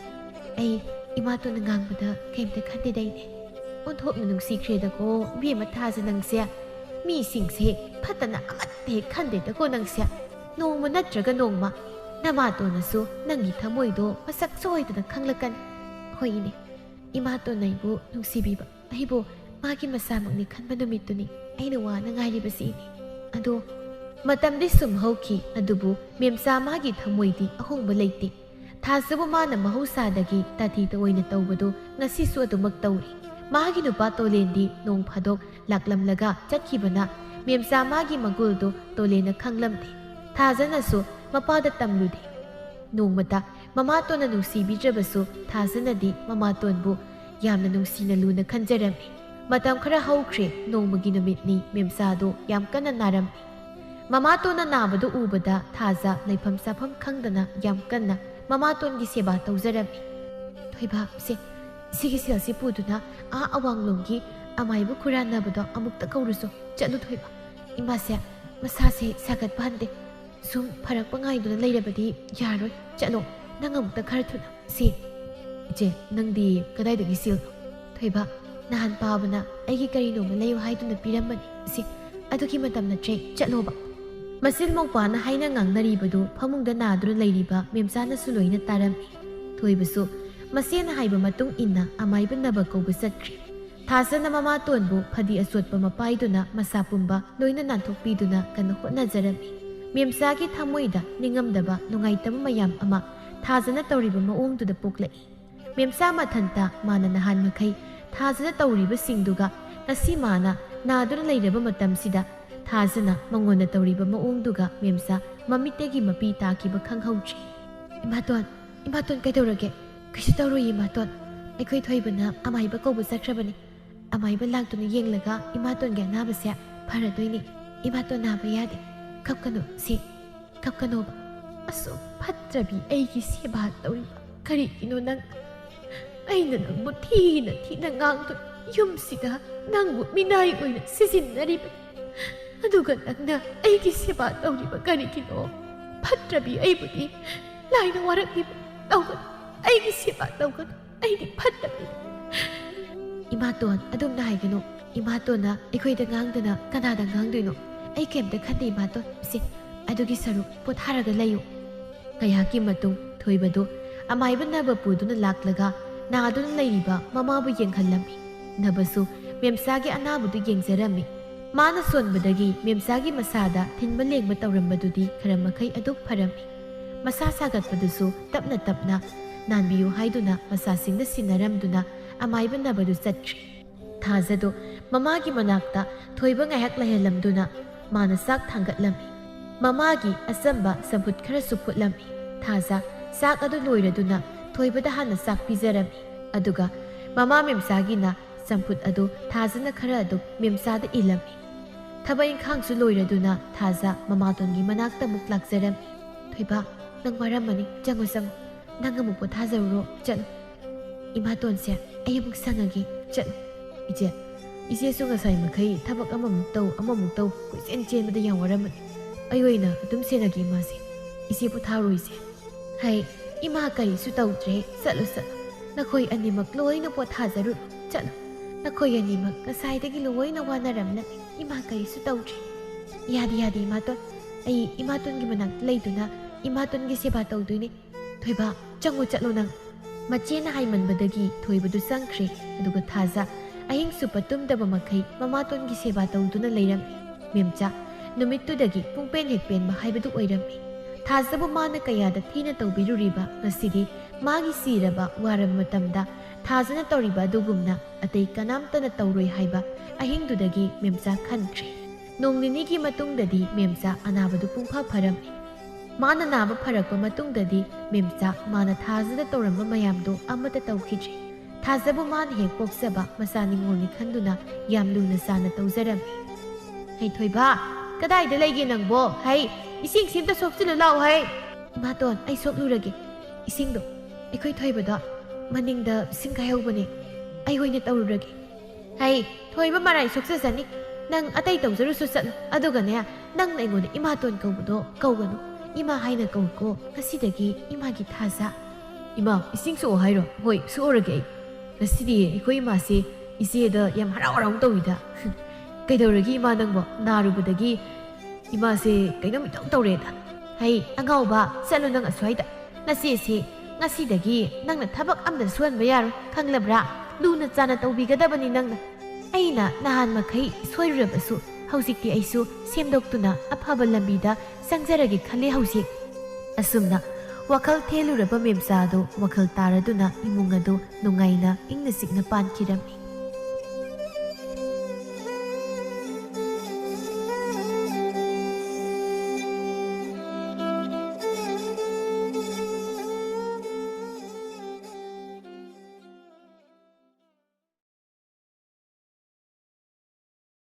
ꯑꯩ ꯏꯃꯥꯇꯣꯟꯅ ꯉꯥꯡꯕꯗ ꯀꯩꯝꯇ ꯈꯟꯗꯦꯗ ꯏꯅꯦ. ꯑꯣꯟꯊꯣꯛꯅ ꯅꯨꯡꯁꯤꯈ꯭ꯔꯦꯗꯀꯣ ꯏꯕꯦꯝꯃ ꯊꯥꯖ ꯅꯪꯁꯦ. ꯃꯤꯁꯤꯡꯁꯦ ꯐꯠꯇꯅ ꯑꯃꯠꯇ ꯍꯦꯛ ꯈꯟꯗꯦꯗꯀꯣ ꯅꯪꯁꯦ. ꯅꯣꯡꯃ ꯅꯠꯇ꯭ꯔꯒ ꯅꯣꯡꯃ ꯅꯃꯥꯇꯣꯟꯅꯁꯨ ꯅꯪꯒꯤ ꯊꯃꯣꯏꯗꯣ ꯃꯁꯛ ꯁꯣꯏꯗꯅ ꯈꯪꯂꯛꯀꯅꯤ. ꯍꯣꯏ ꯏꯅꯦ, ꯏꯃꯥꯇꯣꯟꯅ ꯑꯩꯕꯨ ꯅꯨꯡꯁꯤꯕꯤꯕ, ꯑꯩꯕꯨ ꯃꯥꯒꯤ ꯃꯆꯥꯃꯛꯅꯤ ꯈꯟꯕ ꯅꯨꯃꯤꯠꯇꯨꯅꯤ ꯑꯩꯅ ꯋꯥꯅ ꯉꯥꯏꯔꯤꯕꯁꯤ ꯏꯅꯦ. ꯑꯗꯣ ꯃꯇꯝꯗꯤ ꯁꯨꯝ ꯍꯧꯈꯤ. ꯑꯗꯨꯕꯨ ꯃꯦꯝꯆꯥ ꯃꯥꯒꯤ ꯊꯃꯣꯏꯗꯤ ꯑꯍꯣꯡꯕ ꯂꯩꯇꯦ. ꯊꯥꯖꯕꯨ ꯃꯥꯅ ꯃꯍꯧꯁꯥꯗꯒꯤ ꯇꯥꯊꯤꯇ ꯑꯣꯏꯅ ꯇꯧꯕꯗꯨ ꯉꯁꯤꯁꯨ ꯑꯗꯨꯃꯛ ꯇꯧꯔꯤ. ꯃꯥꯒꯤ ꯅꯨꯄꯥ ꯇꯣꯂꯦꯟꯗꯤ ꯅꯣꯡ ꯐꯥꯗꯣꯛ ꯂꯥꯛꯂꯝꯂꯒ ꯆꯠꯈꯤꯕꯅ ꯃꯦꯝꯆꯥ ꯃꯥꯒꯤ ꯃꯒꯨꯜꯗꯨ ꯇꯣꯂꯦꯟꯅ ꯈꯪꯂꯝꯗꯦ. ꯊꯥꯖꯅꯁꯨ ꯃꯄꯥꯗ ꯇꯝꯂꯨꯗꯦ. ꯅꯣꯡꯃꯇ ꯃꯃꯥꯇꯣꯟꯅ ꯅꯨꯡꯁꯤꯕꯤꯗ꯭ꯔꯕꯁꯨ ꯊꯥꯖꯅꯗꯤ ꯃꯃꯥꯇꯣꯟꯕꯨ ꯌꯥꯝꯅ ꯅꯨꯡꯁꯤꯅ ꯂꯨꯅ ꯈꯟꯖꯔꯝꯃꯤ. ꯃꯇꯝ ꯈꯔ ꯍꯧꯈ꯭ꯔꯦ. ꯅꯣꯡꯃꯒꯤ ꯅꯨꯃꯤꯠꯅꯤ. ꯃꯦꯝꯆꯥꯗꯣ ꯌꯥꯝ ꯀꯟꯅ ꯅꯥꯔꯝꯃꯤ. ꯃꯃꯥꯇꯣꯟꯅ ꯅꯥꯕꯗꯨ ꯎꯕꯗ ꯊꯥꯖ ꯂꯩꯐꯝ ꯆꯥꯐꯝ ꯈꯪꯗꯅ ꯌꯥꯝ ꯀꯟꯅ ꯃꯃꯥꯇꯣꯟꯒꯤ ꯁꯦꯕꯥ ꯇꯧꯖꯔꯝꯃꯤ. ꯊꯣꯏꯕ, ꯁꯤꯒꯤ ꯁꯦꯜꯁꯤ ꯄꯨꯗꯨꯅ ꯑꯋꯥꯡꯂꯣꯝꯒꯤ ꯑꯃꯥꯏꯕ ꯈꯨꯔꯥꯟꯅꯕꯗꯣ ꯑꯃꯨꯛꯇ ꯀꯧꯔꯨꯁꯨ. ꯆꯠꯂꯨ ꯊꯣꯏꯕ. ꯏꯃꯥꯁꯦ ꯃꯁꯥꯁꯦ ꯁꯥꯒꯠꯄ ꯍꯟꯗꯦ. ꯁꯨꯝ ꯐꯔꯛꯄ ꯉꯥꯏꯗꯨꯅ ꯂꯩꯔꯕꯗꯤ ꯌꯥꯔꯣꯏ. ꯆꯠꯂꯣ, ꯅꯪ ꯑꯃꯨꯛꯇ ꯈꯔ ꯊꯨꯅ. ꯏꯆꯦ, ꯅꯪꯗꯤ ꯀꯗꯥꯏꯗꯒꯤ ꯁꯦꯜꯅꯣ? ꯊꯣꯏꯕ, ꯅꯍꯥꯟ ꯄꯥꯕꯅ ꯑꯩꯒꯤ ꯀꯔꯤꯅꯣꯃ ꯂꯩꯌꯨ ꯍꯥꯏꯗꯨꯅ ꯄꯤꯔꯝꯕꯅꯤ. ꯑꯗꯨꯒꯤ ꯃꯇꯝ ꯅꯠꯇ꯭ꯔꯦ. ꯆꯠꯂꯣꯕ. ꯃꯆꯤꯜ ꯃꯧꯄꯥꯅ ꯍꯥꯏꯅ ꯉꯥꯡꯅꯔꯤꯕꯗꯨ ꯐꯃꯨꯡꯗ ꯅꯥꯗꯨꯅ ꯂꯩꯔꯤꯕ ꯃꯦꯝꯆꯥꯅꯁꯨ ꯂꯣꯏꯅ ꯇꯥꯔꯝꯃꯤ. ꯊꯣꯏꯕꯁꯨ ꯃꯆꯦꯅ ꯍꯥꯏꯕ ꯃꯇꯨꯡ ꯏꯟꯅ ꯑꯃꯥꯏꯕ ꯅꯕ ꯀꯧꯕ ꯆꯠꯈ꯭ꯔꯦ. ꯊꯥꯖꯅ ꯃꯃꯥꯇꯣꯟꯕꯨ ꯐꯗꯤ ꯑꯆꯣꯠꯄ ꯃꯄꯥꯏꯗꯨꯅ ꯃꯁꯥ ꯄꯨꯝꯕ ꯂꯣꯏꯅ ꯅꯥꯟꯊꯣꯛꯄꯤꯗꯨꯅ ꯀꯟꯅ ꯍꯣꯠꯅꯖꯔꯝꯃꯤ. ꯃꯦꯝꯆꯥꯒꯤ ꯊꯃꯣꯏꯗ ꯅꯤꯡꯉꯝꯗꯕ ꯅꯨꯡꯉꯥꯏꯇꯕ ꯃꯌꯥꯝ ꯑꯃ ꯊꯥꯖꯅ ꯇꯧꯔꯤꯕ ꯃꯑꯣꯡꯗꯨꯗ ꯄꯣꯛꯂꯛꯏ. ꯃꯦꯝꯆꯥ ꯃꯊꯟꯇ ꯃꯥꯅ ꯅꯍꯥꯟ ꯃꯈꯩ ꯊꯥꯖꯅ ꯇꯧꯔꯤꯕꯁꯤꯡꯗꯨꯒ ꯉꯁꯤ ꯃꯥꯅ ꯅꯥꯗꯨꯅ ꯂꯩꯔꯕ ꯃꯇꯝꯁꯤꯗ ꯊꯥꯖꯅ ꯃꯉꯣꯟꯗ ꯇꯧꯔꯤꯕ ꯃꯑꯣꯡꯗꯨꯒ ꯃꯦꯝꯆꯥ ꯃꯃꯤꯠꯇꯒꯤ ꯃꯄꯤ ꯇꯥꯈꯤꯕ ꯈꯪꯍꯧꯗ꯭ꯔꯤ꯫ ꯏꯃꯥꯇꯣꯟ ꯀꯩꯗꯧꯔꯒꯦ? ꯀꯩꯁꯨ ꯇꯧꯔꯣꯏ ꯏꯃꯥꯇꯣꯟ, ꯑꯩꯈꯣꯏ ꯊꯣꯏꯕꯅ ꯑꯃꯥꯏꯕ ꯀꯧꯕ ꯆꯠꯈ꯭ꯔꯕꯅꯤ꯫ ꯑꯃꯥꯏꯕ ꯂꯥꯛꯇꯨꯅ ꯌꯦꯡꯂꯒ ꯏꯃꯥꯇꯣꯟꯒꯤ ꯑꯅꯥꯕꯁꯦ ꯐꯔꯗꯣꯏꯅꯤ꯫ ꯏꯃꯥꯇꯣꯟ ꯅꯥꯕ ꯌꯥꯗꯦ, ꯀꯞꯀꯅꯨ ꯀꯞꯀꯅꯣꯕ꯫ ꯑꯁꯨꯛ ꯐꯠꯇ꯭ꯔꯕꯤ ꯑꯩꯒꯤ ꯁꯦꯕꯥ ꯇꯧꯔꯤꯕ ꯀꯔꯤꯒꯤꯅꯣ ꯅꯪ? ꯑꯩꯅ ꯅꯪꯕꯨ ꯊꯤꯅ ꯉꯥꯡꯗꯨꯅ ꯌꯨꯝꯁꯤꯗ ꯅꯪꯕꯨ ꯃꯤꯅꯥꯏ ꯑꯣꯏꯅ ꯁꯤꯖꯤꯟꯅꯔꯤꯕꯅꯤ, ꯑꯗꯨꯒ ꯅꯪꯅ ꯑꯩꯒꯤ ꯁꯦꯕꯥ ꯇꯧꯔꯤꯕ ꯀꯔꯤꯒꯤꯅꯣ? ꯐꯠꯇ꯭ꯔꯕꯤ ꯑꯩꯕꯨꯗꯤ ꯂꯥꯏꯅ ꯋꯥꯔꯛꯂꯤꯕ, ꯇꯧꯒꯅꯨ, ꯑꯩꯒꯤ ꯁꯦꯕꯥ ꯇꯧꯒꯅꯨ, ꯑꯩꯗꯤ ꯐꯠꯇꯕꯤ꯫ ꯏꯃꯥꯇꯣꯟ ꯑꯗꯨꯝꯅ ꯍꯥꯏꯒꯅꯨ, ꯏꯃꯥꯇꯣꯟꯅ ꯑꯩꯈꯣꯏꯗ ꯉꯥꯡꯗꯅ ꯀꯅꯥꯗ ꯉꯥꯡꯗꯣꯏꯅꯣ? ꯑꯩ ꯀꯩꯝꯇ ꯈꯟꯗꯦ ꯏꯃꯥꯇꯣꯟ, ꯑꯗꯨꯒꯤ ꯁꯔꯨꯛ ꯄꯣꯊꯥꯔꯒ ꯂꯩꯌꯨ꯫ ꯉꯥꯏꯍꯥꯛꯀꯤ ꯃꯇꯨꯡ ꯊꯣꯏꯕꯗꯨ ꯑꯃꯥꯏꯕ ꯅꯕ ꯄꯨꯗꯨꯅ ꯂꯥꯛꯂꯒ ꯅꯥꯗꯨꯅ ꯂꯩꯔꯤꯕ ꯃꯃꯥꯕꯨ ꯌꯦꯡꯍꯜꯂꯝꯃꯤ꯫ ꯅꯕꯁꯨ ꯃꯦꯝꯆꯥꯒꯤ ꯑꯅꯥꯕꯗꯨ ꯌꯦꯡꯖꯔꯝꯃꯤ꯫ ꯃꯥꯅ ꯁꯣꯟꯕꯗꯒꯤ ꯃꯦꯝꯆꯥꯒꯤ ꯃꯁꯥꯗ ꯊꯤꯟꯕ ꯂꯦꯡꯕ ꯇꯧꯔꯝꯕꯗꯨꯗꯤ ꯈꯔ ꯃꯈꯩ ꯑꯗꯨꯛ ꯐꯔꯝꯃꯤ꯫ ꯃꯁꯥ ꯁꯥꯒꯠꯄꯗꯨꯁꯨ ꯇꯞꯅ ꯇꯞꯅ ꯅꯥꯟꯕꯤꯌꯨ ꯍꯥꯏꯗꯨꯅ ꯃꯆꯥꯁꯤꯡꯗ ꯁꯤꯟꯅꯔꯝꯗꯨꯅ ꯑꯃꯥꯏꯕ ꯅꯕꯗꯨ ꯆꯠꯈ꯭ꯔꯤ꯫ ꯊꯥꯖꯗꯣ ꯃꯃꯥꯒꯤ ꯃꯅꯥꯛꯇ ꯊꯣꯏꯕ ꯉꯥꯏꯍꯥꯛ ꯂꯩꯍꯜꯂꯝꯗꯨꯅ ꯃꯥꯅ ꯆꯥꯛ ꯊꯥꯡꯒꯠꯂꯝꯃꯤ꯫ ꯃꯃꯥꯒꯤ ꯑꯆꯝꯕ ꯆꯝꯐꯨꯠ ꯈꯔꯁꯨ ꯐꯨꯠꯂꯝꯃꯤ꯫ ꯊꯥꯖ ꯆꯥꯛ ꯑꯗꯨ ꯂꯣꯏꯔꯗꯨꯅ ꯊꯣꯏꯕꯗ ꯍꯥꯟꯅ ꯆꯥꯛ ꯄꯤꯖꯔꯝꯃꯤ꯫ ꯑꯗꯨꯒ ꯃꯃꯥ ꯃꯦꯝꯆꯥꯒꯤꯅ ꯆꯝꯐꯨꯠ ꯑꯗꯨ ꯊꯥꯖꯅ ꯈꯔ ꯑꯗꯨꯝ ꯃꯦꯝꯆꯥꯗ ꯏꯜꯂꯝꯃꯤ꯫ ꯊꯕꯛ ꯏꯪꯈꯥꯡꯁꯨ ꯂꯣꯏꯔꯗꯨꯅ ꯊꯥꯖ ꯃꯃꯥꯇꯣꯟꯒꯤ ꯃꯅꯥꯛꯇ ꯑꯃꯨꯛ ꯂꯥꯛꯆꯔꯝꯃꯤ꯫ ꯊꯣꯏꯕ, ꯅꯪ ꯋꯥꯔꯝꯃꯅꯤ, ꯆꯪꯉꯨ, ꯅꯪ ꯑꯃꯨꯛ ꯄꯣꯊꯥꯖꯔꯨꯔꯣ, ꯆꯠꯂꯨ꯫ ꯏꯃꯥꯇꯣꯟꯁꯦ ꯑꯩ ꯑꯃꯨꯛ ꯁꯪꯉꯒꯦ, ꯆꯠꯂꯨ꯫ ꯏꯆꯦꯁꯨ ꯉꯁꯥꯏ ꯃꯈꯩ ꯊꯕꯛ ꯑꯃꯃꯨꯛ ꯇꯧ ꯀꯣꯏꯆꯦꯟ ꯆꯦꯟꯕꯗ ꯌꯥꯝ ꯋꯥꯔꯝꯃꯅꯤ꯫ ꯑꯩ ꯑꯣꯏꯅ ꯑꯗꯨꯝ ꯁꯦꯟꯅꯒꯦ ꯏꯃꯥꯁꯦ, ꯏꯆꯦ ꯄꯣꯊꯥꯔꯣ ꯏꯆꯦ꯫ ꯍꯩ, ꯏꯃꯥ ꯀꯔꯤꯁꯨ ꯇꯧꯗ꯭ꯔꯦ, ꯆꯠꯂꯨ꯫ ꯅꯈꯣꯏ ꯑꯅꯤꯃꯛ ꯂꯣꯏꯅ ꯄꯣꯊꯥꯖꯔꯨꯔꯣ, ꯆꯠꯂꯨ꯫ ꯅꯈꯣꯏ ꯑꯅꯤꯃꯛ ꯉꯁꯥꯏꯗꯒꯤ ꯂꯣꯏꯅ ꯋꯥꯅꯔꯝꯂꯅꯤ, ꯏꯃꯥ ꯀꯔꯤꯁꯨ ꯇꯧꯗ꯭ꯔꯦ꯫ ꯌꯥꯗꯦ ꯏꯃꯥꯇꯣꯟ, ꯑꯩ ꯏꯃꯥꯇꯣꯟꯒꯤ ꯃꯅꯥꯛꯇ ꯂꯩꯗꯨꯅ ꯏꯃꯥꯇꯣꯟꯒꯤ ꯁꯦꯕꯥ ꯇꯧꯗꯣꯏꯅꯦ꯫ ꯊꯣꯏꯕ, ꯆꯠꯂꯨ ꯅꯪ꯫ ꯃꯆꯦꯅ ꯍꯥꯏꯃꯟꯕꯗꯒꯤ ꯊꯣꯏꯕꯗꯨ ꯆꯪꯈ꯭ꯔꯦ꯫ ꯑꯗꯨꯒ ꯊꯥꯖ ꯑꯍꯤꯡ ꯆꯨꯞꯄ ꯇꯨꯝꯗꯕ ꯃꯈꯩ ꯃꯃꯥꯇꯣꯟꯒꯤ ꯁꯦꯕꯥ ꯇꯧꯗꯨꯅ ꯂꯩꯔꯝꯃꯤ꯫ ꯃꯦꯝꯆꯥ ꯅꯨꯃꯤꯠꯇꯨꯗꯒꯤ ꯄꯨꯡꯄꯦꯟ ꯍꯦꯛ ꯄꯦꯟꯕ ꯍꯥꯏꯕꯗꯨ ꯑꯣꯏꯔꯝꯃꯤ꯫ ꯊꯥꯖꯕꯨ ꯃꯥꯅ ꯀꯌꯥꯗ ꯊꯤꯅ ꯇꯧꯕꯤꯔꯨꯔꯤꯕ, ꯉꯁꯤꯗꯤ ꯃꯥꯒꯤ ꯁꯤꯔꯕ ꯋꯥꯔꯕ ꯃꯇꯝꯗ ꯊꯥꯖꯅ ꯇꯧꯔꯤꯕ ꯑꯗꯨꯒꯨꯝꯅ ꯑꯇꯩ ꯀꯅꯥꯝꯇꯅ ꯇꯧꯔꯣꯏ ꯍꯥꯏꯕ ꯑꯍꯤꯡꯗꯨꯗꯒꯤ ꯃꯦꯝꯆꯥ ꯈꯟꯈ꯭ꯔꯦ꯫ ꯅꯣꯡ ꯅꯤꯅꯤꯒꯤ ꯃꯇꯨꯡꯗꯗꯤ ꯃꯦꯝꯆꯥ ꯑꯅꯥꯕꯗꯨ ꯄꯨꯡꯐ ꯐꯔꯝꯃꯤ꯫ ꯃꯥꯅ ꯅꯥꯕ ꯐꯔꯛꯄ ꯃꯇꯨꯡꯗꯗꯤ ꯃꯦꯝꯆꯥ ꯃꯥꯅ ꯊꯥꯖꯗ ꯇꯧꯔꯝꯕ ꯃꯌꯥꯝꯗꯣ ꯑꯃꯠꯇ ꯇꯧꯈꯤꯗ꯭ꯔꯦ꯫ ꯊꯥꯖꯕꯨ ꯃꯥꯅ ꯍꯦꯛ ꯄꯣꯛꯆꯕ ꯃꯆꯥ ꯅꯤꯡꯉꯣꯜꯅꯤ ꯈꯟꯗꯨꯅ ꯌꯥꯝ ꯂꯨꯅ ꯆꯥꯅ ꯇꯧꯖꯔꯝꯃꯤ꯫ ꯍꯩ ꯊꯣꯏꯕ, ꯀꯗꯥꯏꯗ ꯂꯩꯒꯦ ꯅꯪꯕꯣ? ꯍꯩ, ꯏꯁꯤꯡ ꯁꯤꯝꯇ ꯁꯣꯛꯆꯤꯜꯂꯨ ꯂꯥꯛꯎ ꯍꯩ꯫ ꯏꯃꯥꯇꯣꯟ, ꯑꯩ ꯁꯣꯛꯂꯨꯔꯒꯦ꯫ ꯏꯁꯤꯡꯗꯣ ꯑꯩꯈꯣꯏ ꯊꯣꯏꯕꯗꯣ ꯃꯅꯤꯡꯗ ꯏꯁꯤꯡ ꯀꯥꯏꯍꯧꯕꯅꯦ, ꯑꯩ ꯑꯣꯏꯅ ꯇꯧꯔꯨꯔꯒꯦ꯫ ꯍꯩ, ꯊꯣꯏꯕ ꯃꯔꯥꯏ ꯁꯣꯛꯆꯁꯅꯤ, ꯅꯪ ꯑꯇꯩ ꯇꯧꯖꯔꯨꯁꯨ ꯆꯠꯂꯨ꯫ ꯑꯗꯨꯒꯅꯦ, ꯅꯪꯅ ꯑꯩꯉꯣꯟꯗ ꯏꯃꯥꯇꯣꯟ ꯀꯧꯕꯗꯣ ꯀꯧꯒꯅꯨ, ꯏꯃꯥ ꯍꯥꯏꯅ ꯀꯧꯀꯣ ꯉꯁꯤꯗꯒꯤ ꯏꯃꯥꯒꯤ ꯊꯥꯖ꯫ ꯏꯃꯥ, ꯏꯁꯤꯡ ꯁꯣꯛꯑꯣ ꯍꯥꯏꯔꯣ? ꯍꯣꯏ, ꯁꯣꯛꯎꯔꯒꯦ ꯑꯩ꯫ ꯉꯁꯤꯗꯤ ꯑꯩꯈꯣꯏ ꯏꯃꯥꯁꯦ ꯏꯆꯦꯗ ꯌꯥꯝ ꯍꯔꯥꯎ ꯇꯧꯏꯗ꯫ ꯀꯩꯗꯧꯔꯒꯦ ꯏꯃꯥ ꯅꯪꯕꯣ? ꯅꯥꯔꯨꯕꯗꯒꯤ ꯏꯃꯥꯁꯦ ꯀꯩꯅꯣꯝ ꯏꯇꯧ ꯇꯧꯔꯦꯗ꯫ ꯍꯩ ꯑꯉꯥꯎꯕ, ꯆꯠꯂꯨ ꯅꯪ ꯑꯁ꯭ꯋꯥꯏꯗ꯫ ꯅꯆꯦꯁꯦ ꯉꯁꯤꯗꯒꯤ ꯅꯪꯅ ꯊꯕꯛ ꯑꯃꯇ ꯁꯨꯍꯟꯕ ꯌꯥꯔꯣꯏ, ꯈꯪꯂꯕ꯭ꯔꯥ? ꯂꯨꯅ ꯆꯥꯅ ꯇꯧꯕꯤꯒꯗꯕꯅꯤ ꯅꯪꯅ꯫ ꯑꯩꯅ ꯅꯍꯥꯟ ꯃꯈꯩ ꯁꯣꯏꯔꯨꯔꯕꯁꯨ ꯍꯧꯖꯤꯛꯇꯤ ꯑꯩꯁꯨ ꯁꯦꯝꯗꯣꯛꯇꯨꯅ ꯑꯐꯕ ꯂꯝꯕꯤꯗ ꯆꯪꯖꯔꯒꯦ ꯈꯜꯂꯦ ꯍꯧꯖꯤꯛ꯫ ꯑꯁꯨꯝꯅ ꯋꯥꯈꯜ ꯊꯦꯜꯂꯨꯔꯕ ꯃꯦꯝꯆꯥꯗꯣ ꯋꯥꯈꯜ ꯇꯥꯔꯗꯨꯅ ꯏꯃꯨꯡ ꯑꯗꯨ ꯅꯨꯡꯉꯥꯏꯅ ꯏꯪꯅ ꯆꯤꯛꯅ ꯄꯥꯟꯈꯤꯔꯝꯃꯤ꯫